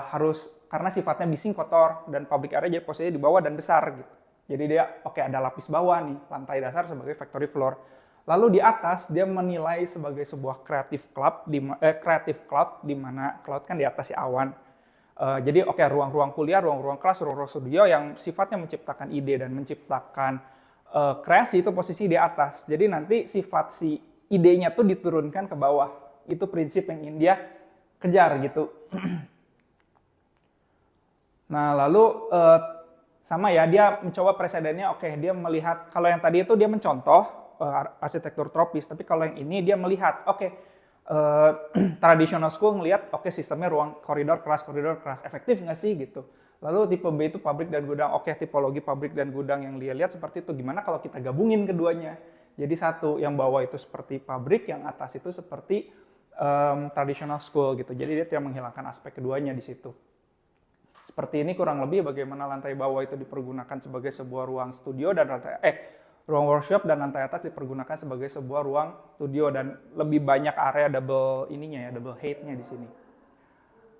Harus karena sifatnya bising, kotor, dan pabrik area jadi posisinya di bawah dan besar gitu. Jadi dia ada lapis bawah nih, lantai dasar sebagai factory floor. Lalu di atas dia menilai sebagai sebuah creative cloud, di mana cloud kan di atas awan. Jadi ruang-ruang kuliah, ruang-ruang kelas, ruang-ruang studio yang sifatnya menciptakan ide dan menciptakan kreasi itu posisi di atas. Jadi nanti sifat si idenya tuh diturunkan ke bawah. Itu prinsip yang ingin dia kejar gitu. Nah lalu sama ya, dia mencoba presidennya, dia melihat, kalau yang tadi itu dia mencontoh arsitektur tropis, tapi kalau yang ini dia melihat, traditional school ngelihat, sistemnya ruang koridor keras, efektif nggak sih gitu. Lalu tipe B itu pabrik dan gudang. Tipologi pabrik dan gudang yang dia lihat seperti itu. Gimana kalau kita gabungin keduanya? Jadi satu, yang bawah itu seperti pabrik, yang atas itu seperti traditional school gitu. Jadi dia tidak menghilangkan aspek keduanya di situ. Seperti ini kurang lebih bagaimana lantai bawah itu dipergunakan sebagai sebuah ruang studio dan ruang workshop, dan lantai atas dipergunakan sebagai sebuah ruang studio, dan lebih banyak area double height-nya di sini.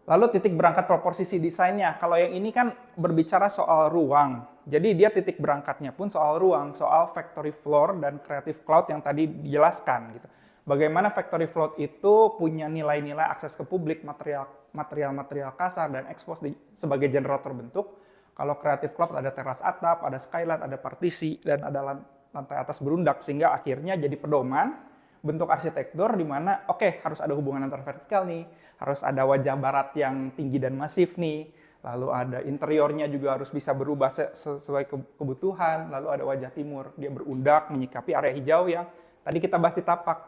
Lalu titik berangkat proporsi desainnya. Kalau yang ini kan berbicara soal ruang. Jadi dia titik berangkatnya pun soal ruang, soal factory floor dan creative cloud yang tadi dijelaskan gitu. Bagaimana factory floor itu punya nilai-nilai akses ke publik, material kasar dan expose sebagai generator bentuk. Kalau creative cloud ada teras atap, ada skylight, ada partisi, dan ada lantai atas berundak, sehingga akhirnya jadi pedoman bentuk arsitektur di mana harus ada hubungan antar vertikal nih, harus ada wajah barat yang tinggi dan masif nih, lalu ada interiornya juga harus bisa berubah sesuai kebutuhan, lalu ada wajah timur, dia berundak menyikapi area hijau yang tadi kita bahas di tapak.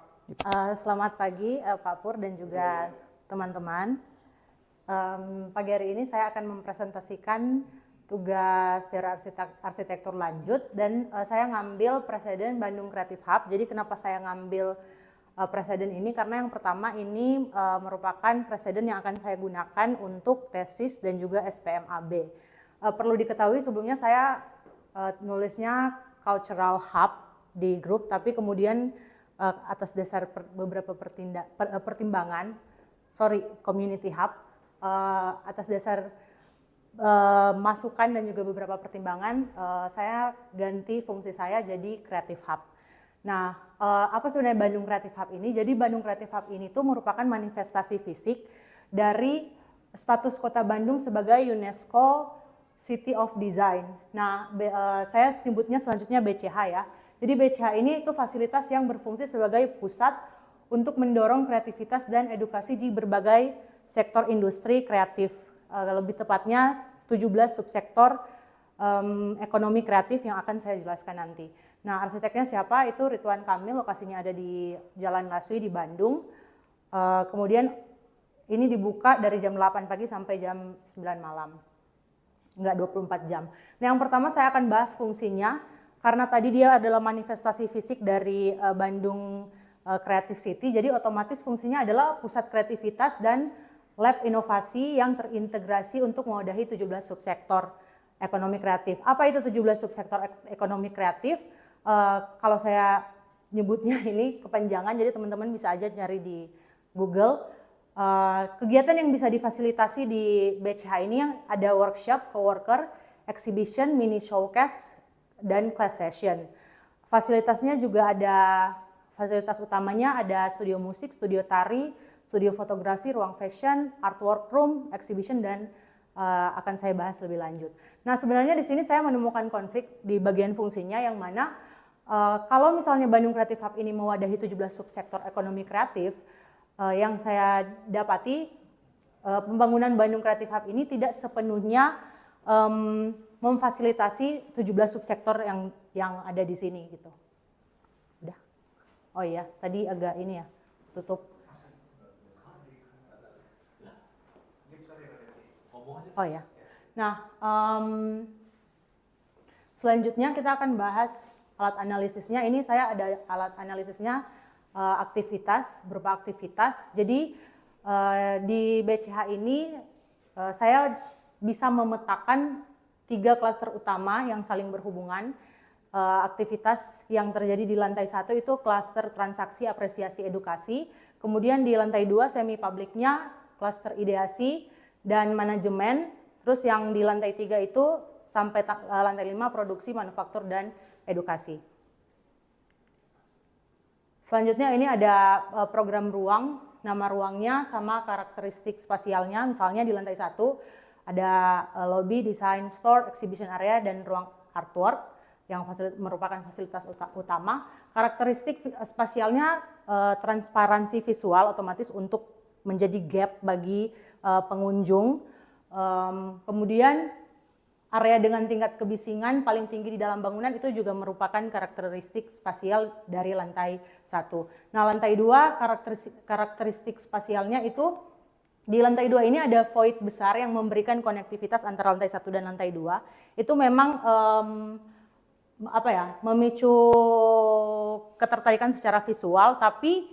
Selamat pagi Pak Pur dan juga teman-teman. Pagi hari ini saya akan mempresentasikan tugas teori arsitektur lanjut dan saya ngambil preseden Bandung Creative Hub. Jadi kenapa saya ngambil preseden ini? Karena yang pertama ini merupakan preseden yang akan saya gunakan untuk tesis dan juga SPM-AB. Perlu diketahui sebelumnya saya nulisnya Cultural Hub di grup, tapi kemudian atas dasar beberapa pertimbangan, Community Hub, atas dasar masukan dan juga beberapa pertimbangan, saya ganti fungsi saya jadi Creative Hub. Nah, apa sebenarnya Bandung Creative Hub ini? Jadi Bandung Creative Hub ini tuh merupakan manifestasi fisik dari status Kota Bandung sebagai UNESCO City of Design. Nah, saya sebutnya selanjutnya BCH ya. Jadi BCH ini itu fasilitas yang berfungsi sebagai pusat untuk mendorong kreativitas dan edukasi di berbagai sektor industri kreatif. Lebih tepatnya 17 subsektor ekonomi kreatif yang akan saya jelaskan nanti. Nah, arsiteknya siapa? Itu Ridwan Kamil, lokasinya ada di Jalan Laswi di Bandung. Kemudian ini dibuka dari jam 8 pagi sampai jam 9 malam. Enggak 24 jam. Nah, yang pertama saya akan bahas fungsinya, karena tadi dia adalah manifestasi fisik dari Bandung Creative City, jadi otomatis fungsinya adalah pusat kreativitas dan lab inovasi yang terintegrasi untuk mewadahi 17 subsektor ekonomi kreatif. Apa itu 17 subsektor ekonomi kreatif? Kalau saya nyebutnya ini kepanjangan, jadi teman-teman bisa aja cari di Google. Kegiatan yang bisa difasilitasi di BCH ini yang ada workshop, coworker, exhibition, mini showcase, dan class session. Fasilitasnya juga ada, fasilitas utamanya ada studio musik, studio tari, studio fotografi, ruang fashion, artwork room, exhibition, dan akan saya bahas lebih lanjut. Nah, sebenarnya di sini saya menemukan konflik di bagian fungsinya yang mana kalau misalnya Bandung Creative Hub ini mewadahi 17 subsektor ekonomi kreatif, yang saya dapati pembangunan Bandung Creative Hub ini tidak sepenuhnya memfasilitasi 17 subsektor yang ada di sini gitu. Udah. Oh iya, tadi agak ini ya, tutup. Oh ya. Nah, selanjutnya kita akan bahas alat analisisnya. Ini saya ada alat analisisnya aktivitas, berupa aktivitas. Jadi di BCH ini saya bisa memetakan 3 klaster utama yang saling berhubungan. Aktivitas yang terjadi di lantai 1 itu klaster transaksi, apresiasi, edukasi. Kemudian di lantai 2 semi publiknya klaster ideasi dan manajemen. Terus yang di lantai 3 itu sampai lantai 5 produksi, manufaktur, dan edukasi. Selanjutnya ini ada program ruang, nama ruangnya sama karakteristik spasialnya. Misalnya di lantai 1 ada lobby, design, store, exhibition area, dan ruang artwork yang merupakan fasilitas utama. Karakteristik spasialnya transparansi visual otomatis untuk menjadi gap bagi pengunjung. Kemudian area dengan tingkat kebisingan paling tinggi di dalam bangunan itu juga merupakan karakteristik spasial dari lantai 1. Nah, lantai 2 karakteristik spasialnya itu di lantai 2 ini ada void besar yang memberikan konektivitas antara lantai 1 dan lantai 2. Itu memang memicu ketertarikan secara visual, tapi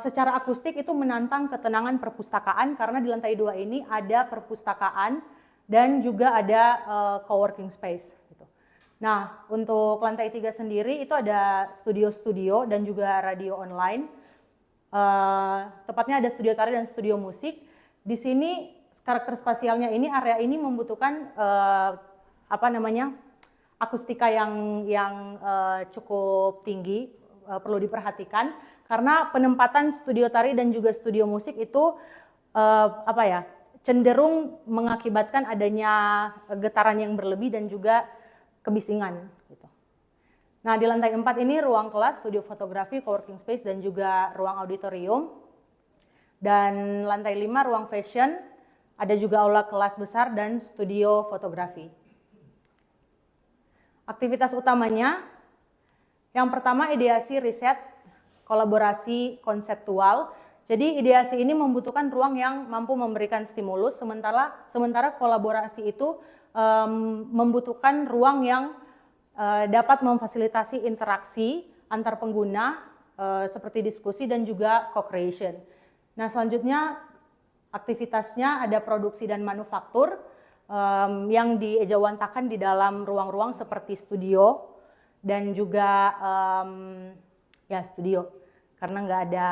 secara akustik itu menantang ketenangan perpustakaan karena di lantai 2 ini ada perpustakaan dan juga ada coworking space gitu. Nah, untuk lantai 3 sendiri itu ada studio-studio dan juga radio online. Tepatnya ada studio tari dan studio musik. Di sini karakter spasialnya ini, area ini membutuhkan akustika yang cukup tinggi, perlu diperhatikan karena penempatan studio tari dan juga studio musik itu cenderung mengakibatkan adanya getaran yang berlebih dan juga kebisingan gitu. Nah, di lantai 4 ini ruang kelas, studio fotografi, coworking space, dan juga ruang auditorium. Dan lantai 5 ruang fashion, ada juga aula kelas besar dan studio fotografi. Aktivitas utamanya, yang pertama ideasi, riset, kolaborasi konseptual. Jadi ideasi ini membutuhkan ruang yang mampu memberikan stimulus, sementara kolaborasi itu membutuhkan ruang yang dapat memfasilitasi interaksi antar pengguna seperti diskusi dan juga co-creation. Nah, selanjutnya aktivitasnya ada produksi dan manufaktur yang diejawantakan di dalam ruang-ruang seperti studio dan juga ya studio. Karena nggak ada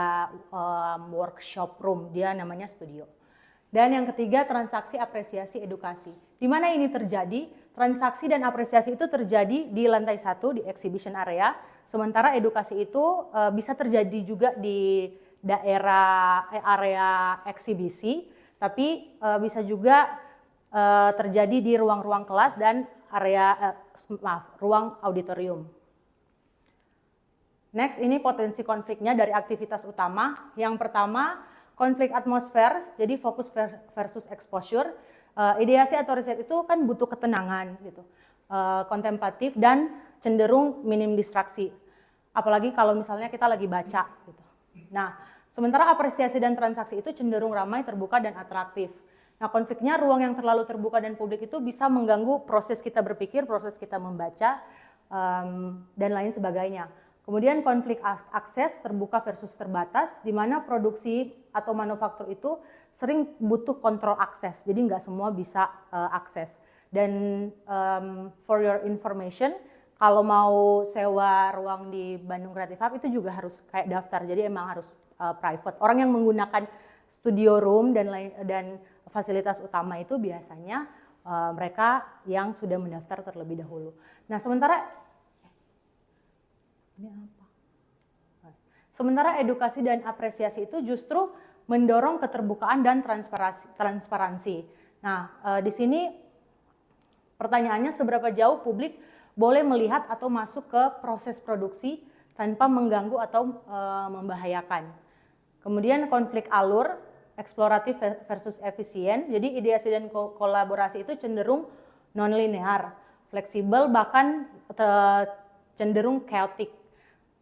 workshop room, dia namanya studio. Dan yang ketiga, transaksi apresiasi edukasi. Di mana ini terjadi? Transaksi dan apresiasi itu terjadi di lantai 1 di exhibition area, sementara edukasi itu bisa terjadi juga di daerah area eksibisi, tapi bisa juga terjadi di ruang-ruang kelas dan ruang auditorium. Next, ini potensi konfliknya dari aktivitas utama. Yang pertama, konflik atmosfer, jadi fokus versus exposure. Ideasi atau riset itu kan butuh ketenangan, gitu, kontemplatif dan cenderung minim distraksi. Apalagi kalau misalnya kita lagi baca, gitu. Nah, sementara apresiasi dan transaksi itu cenderung ramai, terbuka dan atraktif. Nah, konfliknya ruang yang terlalu terbuka dan publik itu bisa mengganggu proses kita berpikir, proses kita membaca, dan lain sebagainya. Kemudian konflik akses terbuka versus terbatas, di mana produksi atau manufaktur itu sering butuh kontrol akses, jadi nggak semua bisa akses. Dan for your information, kalau mau sewa ruang di Bandung Creative Hub itu juga harus kayak daftar, jadi emang harus private. Orang yang menggunakan studio room dan fasilitas utama itu biasanya mereka yang sudah mendaftar terlebih dahulu. Nah, sementara edukasi dan apresiasi itu justru mendorong keterbukaan dan transparansi. Nah, di sini pertanyaannya seberapa jauh publik boleh melihat atau masuk ke proses produksi tanpa mengganggu atau membahayakan. Kemudian konflik alur, eksploratif versus efisien. Jadi ideasi dan kolaborasi itu cenderung non-linear, fleksibel, bahkan cenderung chaotic.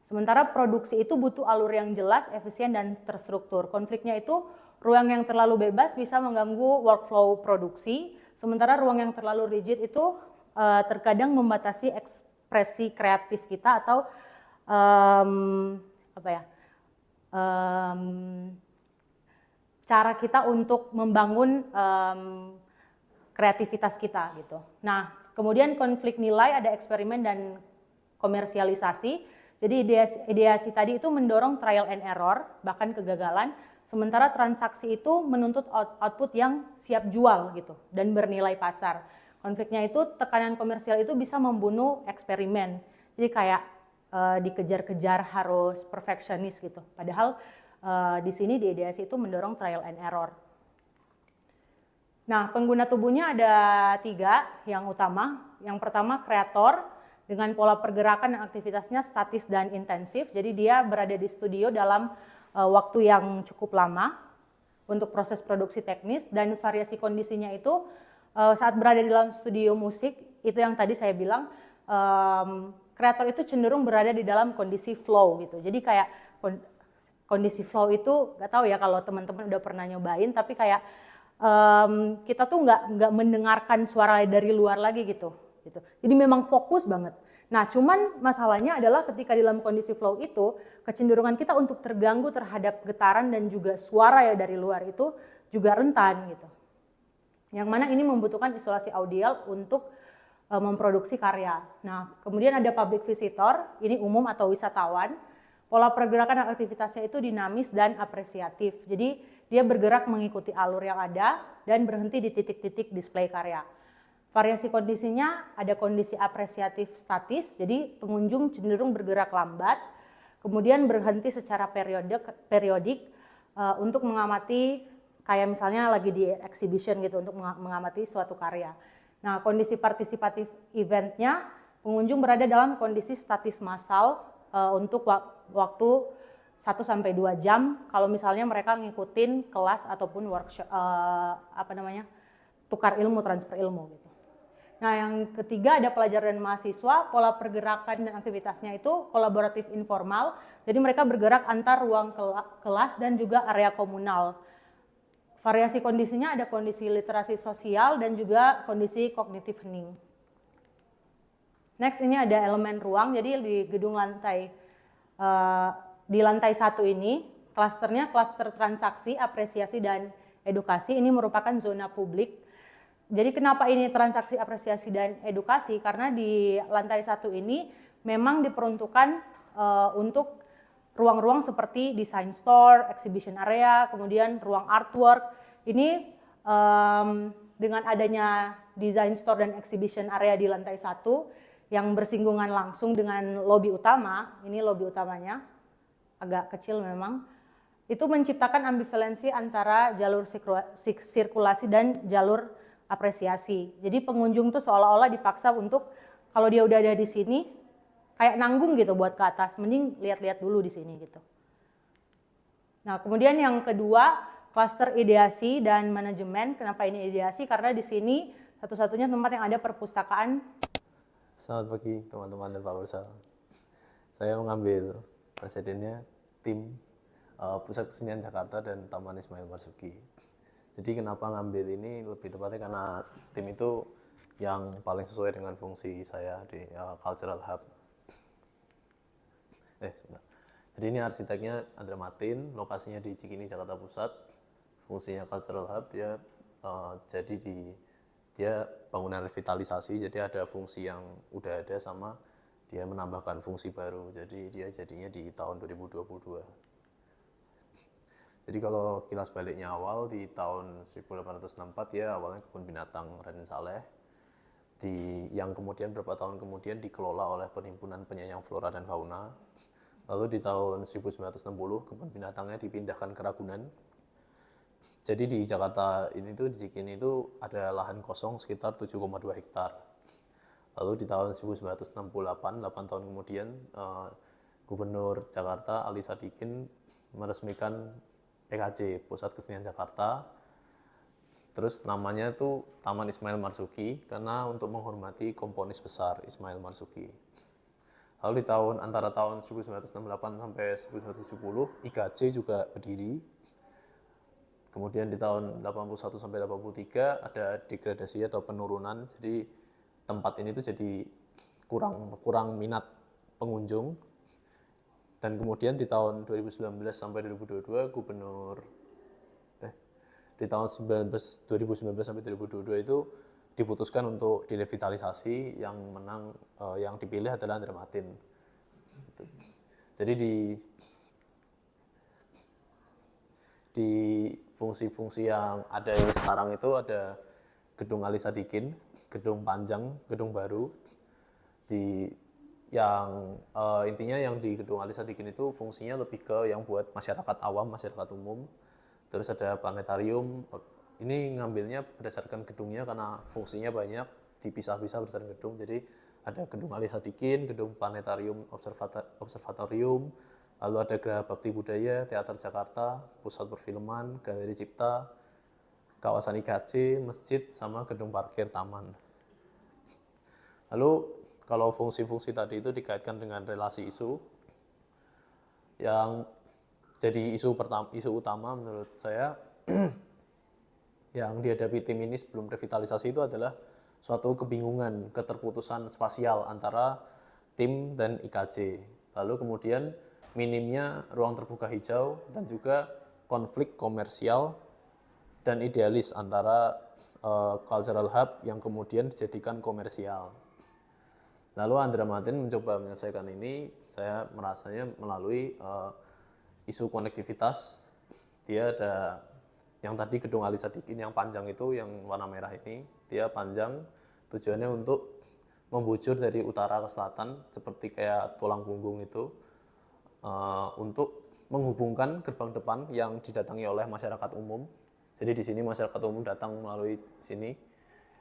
Sementara produksi itu butuh alur yang jelas, efisien, dan terstruktur. Konfliknya itu ruang yang terlalu bebas bisa mengganggu workflow produksi, sementara ruang yang terlalu rigid itu terkadang membatasi ekspresi kreatif kita atau cara kita untuk membangun kreativitas kita gitu. Nah, kemudian konflik nilai, ada eksperimen dan komersialisasi. Jadi ideasi tadi itu mendorong trial and error, bahkan kegagalan, sementara transaksi itu menuntut output yang siap jual gitu dan bernilai pasar. Konfliknya itu tekanan komersial itu bisa membunuh eksperimen. Jadi kayak dikejar-kejar harus perfeksionis gitu. Padahal di sini di ideasi itu mendorong trial and error. Nah, pengguna tubuhnya ada 3 yang utama. Yang pertama kreator, dengan pola pergerakan dan aktivitasnya statis dan intensif. Jadi dia berada di studio dalam waktu yang cukup lama untuk proses produksi teknis, dan variasi kondisinya itu saat berada di dalam studio musik, itu yang tadi saya bilang, kreator itu cenderung berada di dalam kondisi flow gitu. Jadi kayak kondisi flow itu, nggak tahu ya kalau teman-teman udah pernah nyobain, tapi kayak kita tuh nggak mendengarkan suara dari luar lagi gitu. Jadi memang fokus banget. Nah, cuman masalahnya adalah ketika di dalam kondisi flow itu, kecenderungan kita untuk terganggu terhadap getaran dan juga suara ya dari luar itu juga rentan gitu. Yang mana ini membutuhkan isolasi audial untuk memproduksi karya. Nah, kemudian ada public visitor, ini umum atau wisatawan. Pola pergerakan dan aktivitasnya itu dinamis dan apresiatif. Jadi dia bergerak mengikuti alur yang ada dan berhenti di titik-titik display karya. Variasi kondisinya ada kondisi apresiatif statis, jadi pengunjung cenderung bergerak lambat, kemudian berhenti secara periodik untuk mengamati, kayak misalnya lagi di exhibition gitu, untuk mengamati suatu karya. Nah, kondisi partisipatif eventnya, pengunjung berada dalam kondisi statis massal untuk waktu 1-2 jam, kalau misalnya mereka ngikutin kelas ataupun workshop, tukar ilmu, transfer ilmu gitu. Nah, yang ketiga ada pelajar dan mahasiswa, pola pergerakan dan aktivitasnya itu kolaboratif informal, jadi mereka bergerak antar ruang kelas dan juga area komunal. Variasi kondisinya ada kondisi literasi sosial dan juga kondisi kognitif hening. Next, ini ada elemen ruang, jadi di gedung di lantai 1 ini, klasternya klaster transaksi, apresiasi, dan edukasi, ini merupakan zona publik. Jadi kenapa ini transaksi, apresiasi, dan edukasi? Karena di lantai 1 ini memang diperuntukkan untuk ruang-ruang seperti design store, exhibition area, kemudian ruang artwork. Ini dengan adanya design store dan exhibition area di lantai 1 yang bersinggungan langsung dengan lobi utama, ini lobi utamanya, agak kecil memang, itu menciptakan ambivalensi antara jalur sirkulasi dan jalur apresiasi. Jadi pengunjung tuh seolah-olah dipaksa untuk kalau dia udah ada di sini kayak nanggung gitu buat ke atas, mending lihat-lihat dulu di sini gitu. Nah, kemudian yang kedua, klaster ideasi dan manajemen. Kenapa ini ideasi? Karena di sini satu-satunya tempat yang ada perpustakaan. Selamat pagi teman-teman dan Pak Ursal. Saya mengambil presidennya tim Pusat Kesenian Jakarta dan Taman Ismail Marzuki. Jadi kenapa ngambil ini lebih tepatnya karena tim itu yang paling sesuai dengan fungsi saya di Cultural Hub. Sebentar. Jadi ini arsiteknya Andra Martin, lokasinya di Cikini, Jakarta Pusat. Fungsinya Cultural Hub, dia bangunan revitalisasi, jadi ada fungsi yang udah ada sama dia menambahkan fungsi baru. Jadi dia jadinya di tahun 2022. Jadi kalau kilas baliknya awal di tahun 1864 ya awalnya kebun binatang Raden Saleh, yang kemudian beberapa tahun kemudian dikelola oleh Perhimpunan Penyayang Flora dan Fauna. Lalu di tahun 1960 kebun binatangnya dipindahkan ke Ragunan. Jadi di Jakarta ini tuh, di Cikini itu ada lahan kosong sekitar 7,2 hektar. Lalu di tahun 1968, 8 tahun kemudian, Gubernur Jakarta Ali Sadikin meresmikan PKJ, Pusat Kesenian Jakarta. Terus namanya itu Taman Ismail Marzuki karena untuk menghormati komponis besar Ismail Marzuki. Lalu di antara tahun 1968 sampai 1970, IKJ juga berdiri. Kemudian di tahun 81 sampai 83 ada degradasi atau penurunan. Jadi tempat ini tuh jadi kurang minat pengunjung. Dan kemudian di tahun 2019 sampai 2022 di tahun 2019 sampai 2022 itu diputuskan untuk direvitalisasi, yang dipilih adalah Andra Martin. Jadi di fungsi-fungsi yang ada sekarang itu ada Gedung Ali Sadikin, Gedung Panjang, Gedung Baru. Intinya yang di Gedung Ali Sadikin itu fungsinya lebih ke yang buat masyarakat awam, masyarakat umum. Terus ada planetarium. Ini ngambilnya berdasarkan gedungnya karena fungsinya banyak, dipisah-pisah berdasarkan gedung. Jadi ada Gedung Ali Sadikin, Gedung Planetarium Observatorium, lalu ada Geraha Bakti Budaya, Teater Jakarta, Pusat Perfilman, Galeri Cipta, kawasan IKJ, masjid, sama gedung parkir taman. Lalu kalau fungsi-fungsi tadi itu dikaitkan dengan relasi isu, yang jadi isu utama menurut saya yang dihadapi tim ini sebelum revitalisasi itu adalah suatu kebingungan, keterputusan spasial antara tim dan IKJ. Lalu kemudian minimnya ruang terbuka hijau dan juga konflik komersial dan idealis antara cultural hub yang kemudian dijadikan komersial. Lalu Andra Martin mencoba menyelesaikan ini, saya merasanya melalui isu konektivitas. Dia ada yang tadi Gedung Ali Sadikin yang panjang itu, yang warna merah ini, dia panjang tujuannya untuk membujur dari utara ke selatan seperti kayak tulang punggung itu, untuk menghubungkan gerbang depan yang didatangi oleh masyarakat umum. Jadi di sini masyarakat umum datang melalui sini.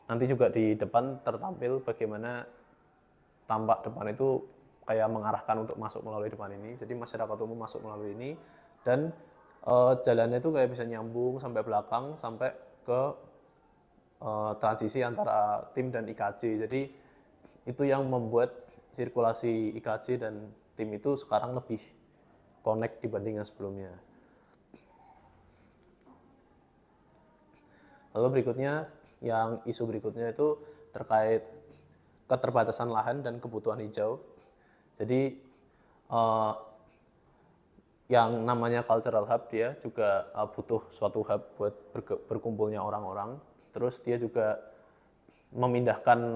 Nanti juga di depan tertampil bagaimana tampak depan itu kayak mengarahkan untuk masuk melalui depan ini. Jadi masyarakat umum masuk melalui ini dan jalannya itu kayak bisa nyambung sampai belakang sampai ke transisi antara tim dan IKJ. Jadi itu yang membuat sirkulasi IKJ dan tim itu sekarang lebih connect dibanding yang sebelumnya. Lalu berikutnya, yang isu berikutnya itu terkait keterbatasan lahan dan kebutuhan hijau. Jadi yang namanya cultural hub, dia juga butuh suatu hub buat berkumpulnya orang-orang. Terus dia juga memindahkan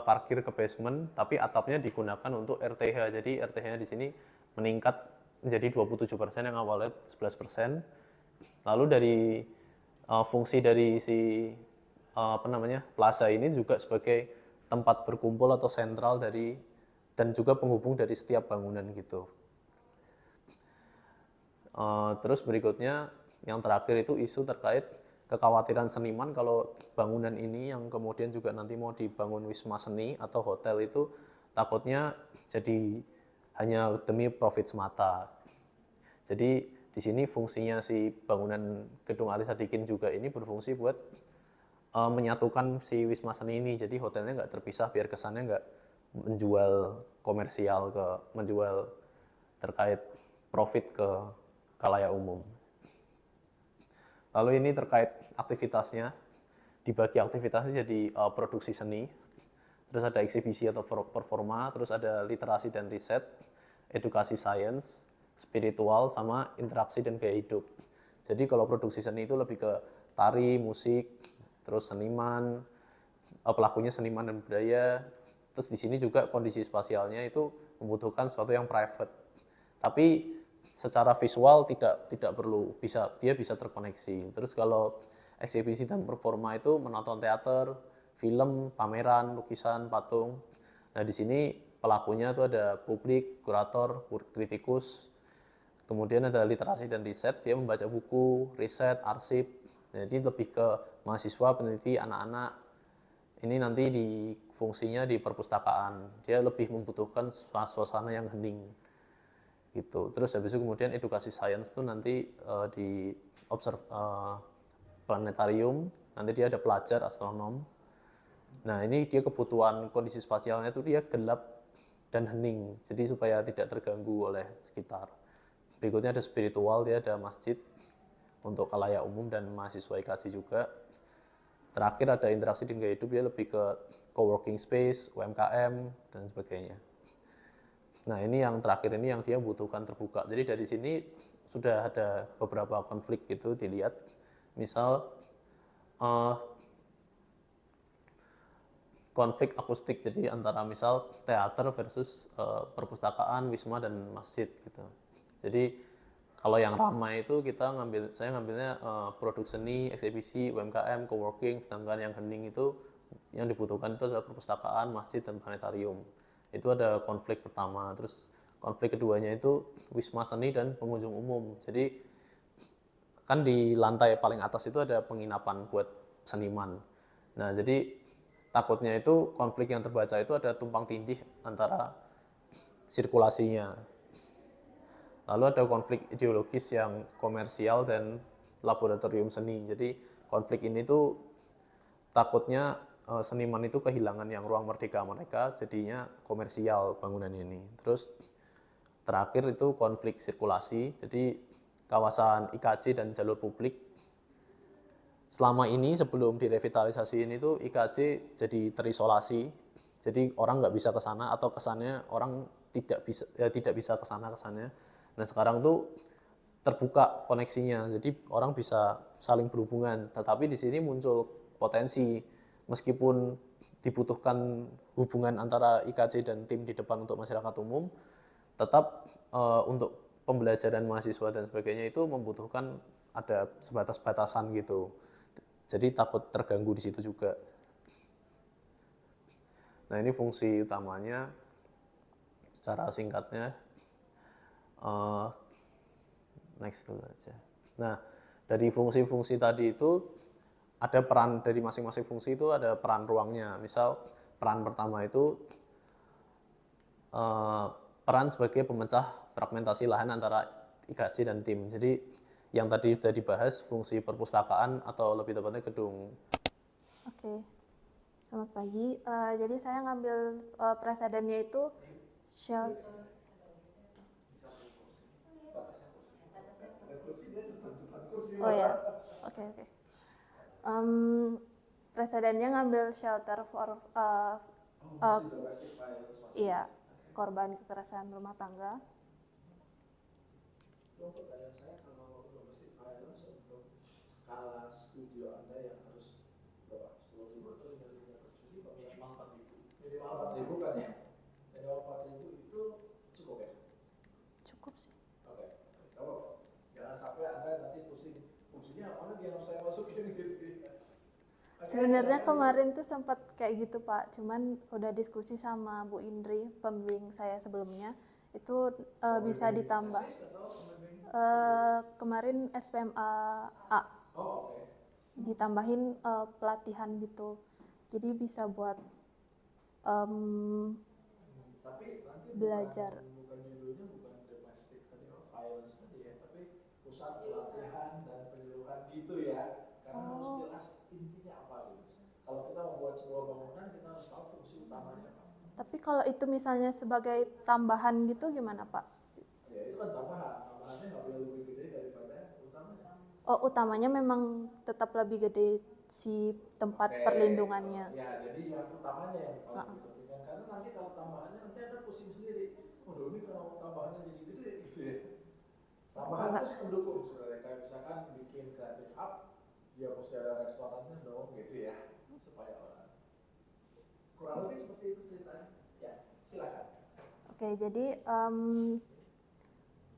parkir ke basement, tapi atapnya digunakan untuk RTH. Jadi RTH-nya di sini meningkat menjadi 27% yang awalnya 11%. Lalu dari fungsi dari si plaza ini juga sebagai tempat berkumpul atau sentral dari dan juga penghubung dari setiap bangunan gitu. Terus berikutnya yang terakhir itu isu terkait kekhawatiran seniman kalau bangunan ini yang kemudian juga nanti mau dibangun wisma seni atau hotel itu takutnya jadi hanya demi profit semata. Jadi di sini fungsinya si bangunan gedung Ali Sadikin juga ini berfungsi buat menyatukan si wisma seni ini. Jadi hotelnya nggak terpisah biar kesannya nggak menjual komersial menjual terkait profit ke khalayak umum. Lalu ini terkait aktivitasnya, dibagi aktivitasnya jadi produksi seni, terus ada eksibisi atau performa, terus ada literasi dan riset, edukasi sains, spiritual, sama interaksi dan gaya hidup. Jadi kalau produksi seni itu lebih ke tari, musik, terus seniman, pelakunya seniman dan budaya. Terus di sini juga kondisi spasialnya itu membutuhkan sesuatu yang private. Tapi secara visual tidak perlu, dia bisa terkoneksi. Terus kalau eksibisi dan performa itu menonton teater, film, pameran, lukisan, patung. Nah di sini pelakunya itu ada publik, kurator, kritikus. Kemudian ada literasi dan riset, dia membaca buku, riset, arsip. Jadi lebih ke mahasiswa, peneliti, anak-anak. Ini nanti fungsinya di perpustakaan. Dia lebih membutuhkan suasana yang hening. Gitu. Terus habis itu kemudian edukasi sains itu nanti di planetarium, nanti dia ada pelajar astronom. Nah ini dia kebutuhan kondisi spasialnya itu dia gelap dan hening, jadi supaya tidak terganggu oleh sekitar. Berikutnya ada spiritual, dia ada masjid untuk khalayak umum dan mahasiswa IKJ juga. Terakhir ada interaksi dengan gaya hidup, dia lebih ke co-working space, UMKM, dan sebagainya. Nah ini yang terakhir ini yang dia butuhkan terbuka. Jadi dari sini sudah ada beberapa konflik gitu dilihat. Misal konflik akustik, jadi antara misal teater versus perpustakaan, wisma dan masjid gitu. Jadi kalau yang ramai itu saya ngambilnya produk seni, eksibisi, UMKM, co-working, sedangkan yang hening itu yang dibutuhkan itu adalah perpustakaan, masjid dan planetarium. Itu ada konflik pertama. Terus konflik keduanya itu wisma seni dan pengunjung umum. Jadi kan di lantai paling atas itu ada penginapan buat seniman. Nah jadi takutnya itu konflik yang terbaca itu ada tumpang tindih antara sirkulasinya. Lalu ada konflik ideologis yang komersial dan laboratorium seni. Jadi konflik ini tuh takutnya seniman itu kehilangan yang ruang merdeka mereka, jadinya komersial bangunan ini. Terus terakhir itu konflik sirkulasi, jadi kawasan IKJ dan jalur publik. Selama ini sebelum direvitalisasi ini tuh IKJ jadi terisolasi, jadi orang nggak bisa ke sana atau kesannya orang tidak bisa ke sana kesannya. Nah sekarang tuh terbuka koneksinya, jadi orang bisa saling berhubungan. Tetapi di sini muncul potensi, meskipun dibutuhkan hubungan antara IKJ dan tim di depan untuk masyarakat umum, tetap untuk pembelajaran mahasiswa dan sebagainya itu membutuhkan ada sebatas-batasan gitu. Jadi takut terganggu di situ juga. Nah ini fungsi utamanya secara singkatnya. Next dulu aja. Nah dari fungsi-fungsi tadi itu ada peran dari masing-masing fungsi, itu ada peran ruangnya. Misal peran pertama itu peran sebagai pemecah fragmentasi lahan antara IKJ dan tim. Jadi yang tadi sudah dibahas fungsi perpustakaan atau lebih tepatnya gedung Oke, selamat pagi. Jadi saya ngambil presidennya itu Shell. Oh ya, oke. Presidennya ngambil shelter for Masih domestic violence masih. iya, korban kekerasan rumah tangga. Dong, pertanyaan saya kalau domestic violence untuk skala studio Anda yang harus berapa? 10.000 atau 5.000 per studi? Minimal 4.000. Minimal 4.000 kan ya? Minimal 4.000 itu cukup ya? Cukup sih. Oke. Kalau jangan sampai Anda nanti pusing. Fungsinya apa lagi yang harus saya masukin gitu ya. Oke, Sebenarnya silakan. kemarin tuh sempat kayak gitu Pak, cuman udah diskusi sama Bu Indri, pembimbing saya sebelumnya, itu bisa ditambah. Tesis atau pembimbing? Kemarin SPMA A, Oh, oke. ditambahin pelatihan gitu, jadi bisa buat Tapi nanti belajar. bukan judulnya bukan domestic tadi violence tadi ya, tapi pusat pelatihan dan penyuluhan gitu ya. Karena harus jelas intinya apa gitu. Kalau kita membuat sebuah bangunan kita harus tahu fungsi utamanya apa. Tapi kalau itu misalnya sebagai tambahan gitu gimana Pak? Ya itu kan tambahan. Tambahannya nggak boleh lebih gede daripada utamanya. Oh, utamanya memang tetap lebih gede si tempat Oke. perlindungannya. Ya, jadi yang utamanya yang paling dipentingkan. Karena nanti kalau tambahannya nanti Anda pusing sendiri. Waduh ini kalau tambahannya jadi gede gitu ya. Tambahan Enggak. terus pendukung sebenarnya. Kayak misalkan bikin kreatif hub, ya pasti ada restorannya dong gitu ya. Supaya orang. Kurang lebih seperti itu ceritanya. Ya, silakan. Oke, jadi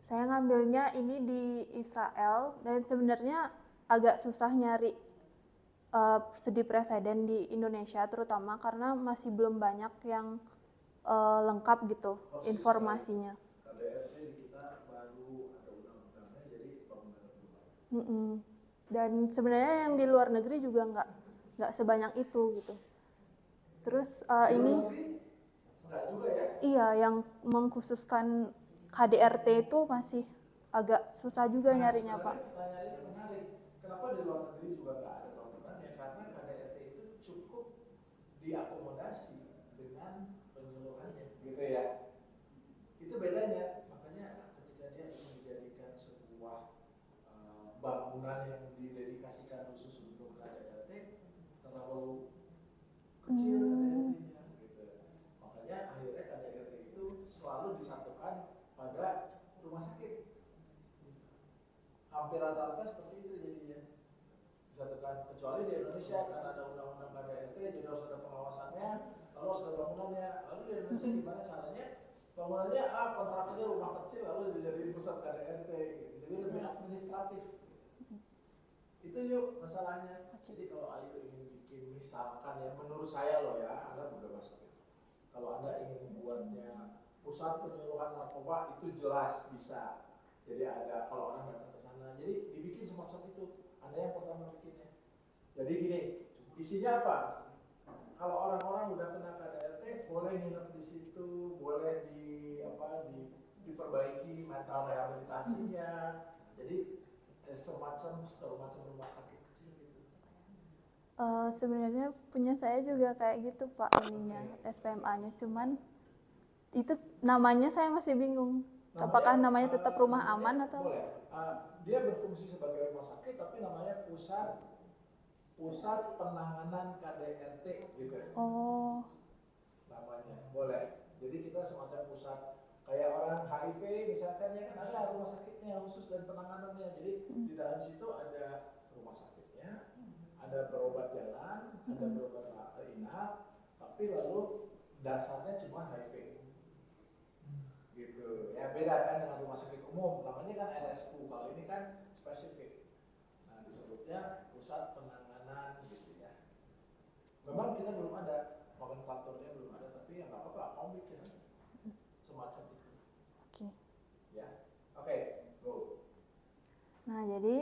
saya ngambilnya ini di Israel dan sebenarnya agak susah nyari studi presiden di Indonesia terutama karena masih belum banyak yang lengkap gitu informasinya. KDRT di kita baru ada undang-undangnya, jadi bangunan belum ada. Mm-mm. Dan sebenarnya yang di luar negeri juga nggak sebanyak itu gitu. Terus ini Enggak juga ya. iya yang mengkhususkan KDRT itu masih agak susah juga nyarinya Pak. Pertanyaannya menarik. Kenapa di luar negeri juga nggak ada bangunan? Ya karena KDRT itu cukup diakomodasi dengan penyuluhannya, gitu ya. Itu bedanya. Makanya ketika dia ingin dijadikan sebuah bangunan yang didedikasikan khusus untuk KDRT, terlalu kecil KDRT-nya, gitu. Makanya akhirnya KDRT itu selalu disatukan pada rumah sakit. Hampir rata-rata seperti itu jadinya. Disatukan kecuali di Indonesia karena ada undang-undang KDRT jadi harus ada pengawasannya, lalu harus ada bangunannya. Lalu di Indonesia gimana caranya? Bangunannya kontraknya rumah kecil lalu dijadiin pusat KDRT gitu. Jadi lebih administratif. Itu yuk masalahnya. Jadi kalau Ayu ingin bikin misalkan ya menurut saya loh ya, Anda bebas. Kalau Anda ingin membuatnya pusat penyuluhan narkoba itu jelas bisa. Jadi ada kalau orang datang ke sana, jadi dibikin semacam itu. Anda yang pertama bikinnya. Jadi gini, isinya apa? Kalau orang-orang udah kena KDRT, boleh nginep di situ, boleh diperbaiki mental rehabilitasinya. Jadi semacam rumah sakit kecil gitu. Sebenarnya punya saya juga kayak gitu Pak ininya SPMA-nya, cuman itu namanya saya masih bingung. Apakah namanya tetap rumah aman atau? Boleh. Dia berfungsi sebagai rumah sakit, tapi namanya pusat penanganan KDRT gitu. Oh, Namanya boleh. Jadi kita semacam pusat kayak orang HIV misalkan ya kan ada rumah sakitnya khusus dan penanganannya. Jadi di dalam situ ada rumah sakitnya, ada berobat jalan, ada berobat inap, tapi lalu dasarnya cuma HIV. Gitu ya, beda kan dengan rumah sakit umum, namanya kan RSU, kalau ini kan spesifik. Nah disebutnya pusat penanganan gitu ya. Memang kita belum ada nomenklaturnya, belum ada, tapi ya nggak apa-apa, kamu bikin aja semacam itu. oke. Ya, oke, go. Nah, jadi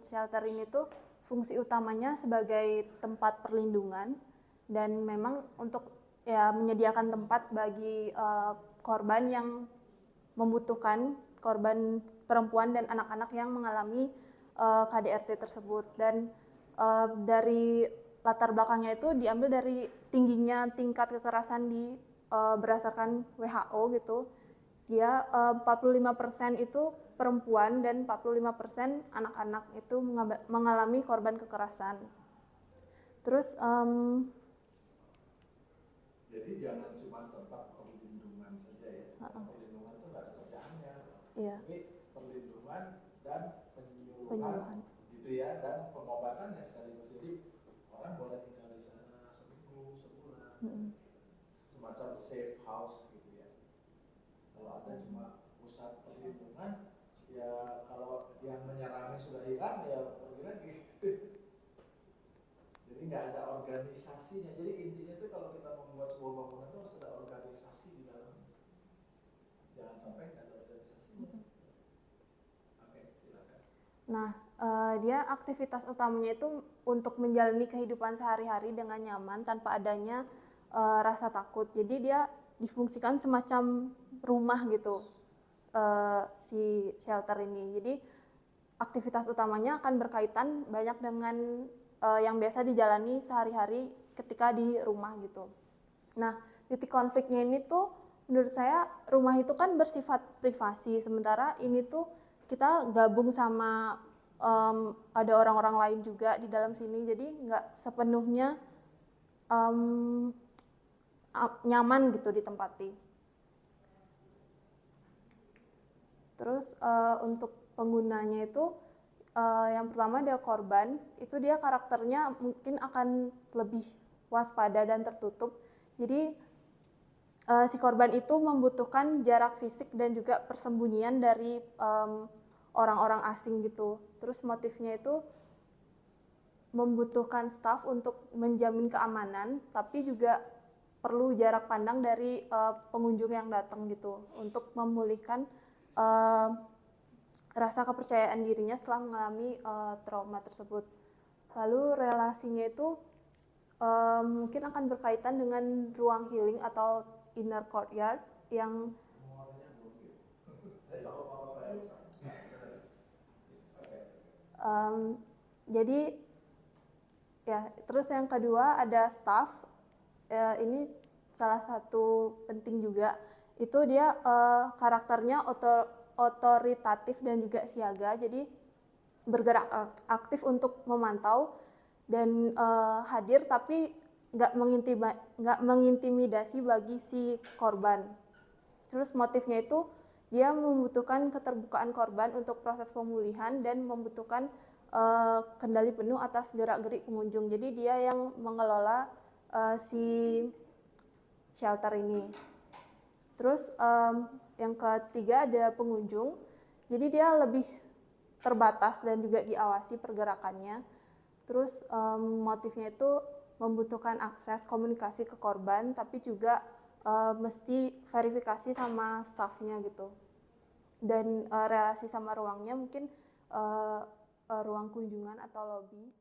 shelter ini tuh fungsi utamanya sebagai tempat perlindungan dan memang untuk ya menyediakan tempat bagi korban yang membutuhkan, korban perempuan dan anak-anak yang mengalami KDRT tersebut. Dan dari latar belakangnya itu diambil dari tingginya tingkat kekerasan berdasarkan WHO gitu. Dia 45% itu perempuan dan 45% anak-anak itu mengalami korban kekerasan. Terus Jadi jangan cuma tempat perlindungan saja ya. Perlindungan itu nggak ada kerjaannya. iya, Tapi perlindungan dan penyuluhan, penyuluhan. gitu ya, dan pengobatannya sekaligus. Jadi orang boleh tinggal di sana seminggu, sebulan, semacam safe house gitu ya. Kalau ada cuma pusat perlindungan, ya kalau yang menyerangnya sudah hilang ya pergi lagi. Jadi nggak ada organisasinya. Jadi intinya tuh kalau kita membuat sebuah bangunan itu harus ada organisasi di dalamnya. Jangan sampai nggak ada organisasinya. Oke, silakan. Nah, dia aktivitas utamanya itu untuk menjalani kehidupan sehari-hari dengan nyaman tanpa adanya rasa takut. Jadi dia difungsikan semacam rumah gitu, si shelter ini. Jadi aktivitas utamanya akan berkaitan banyak dengan yang biasa dijalani sehari-hari ketika di rumah gitu. Nah, titik konfliknya ini tuh menurut saya rumah itu kan bersifat privasi, sementara ini tuh kita gabung sama ada orang-orang lain juga di dalam sini, jadi nggak sepenuhnya nyaman gitu ditempati. Terus untuk penggunanya itu yang pertama dia korban, itu dia karakternya mungkin akan lebih waspada dan tertutup. Jadi si korban itu membutuhkan jarak fisik dan juga persembunyian dari orang-orang asing gitu. Terus motifnya itu membutuhkan staf untuk menjamin keamanan, tapi juga perlu jarak pandang dari pengunjung yang datang gitu untuk memulihkan rasa kepercayaan dirinya setelah mengalami trauma tersebut. Lalu relasinya itu mungkin akan berkaitan dengan ruang healing atau inner courtyard yang jadi ya, terus yang kedua ada staff. Ini salah satu penting juga, itu dia karakternya otoritatif dan juga siaga, jadi bergerak aktif untuk memantau dan hadir, tapi nggak mengintimidasi bagi si korban. Terus motifnya itu dia membutuhkan keterbukaan korban untuk proses pemulihan dan membutuhkan kendali penuh atas gerak-gerik pengunjung. Jadi dia yang mengelola si shelter ini. Terus yang ketiga ada pengunjung. Jadi dia lebih terbatas dan juga diawasi pergerakannya. Terus motifnya itu membutuhkan akses komunikasi ke korban, tapi juga mesti verifikasi sama staffnya gitu. Dan relasi sama ruangnya mungkin ruang kunjungan atau lobby.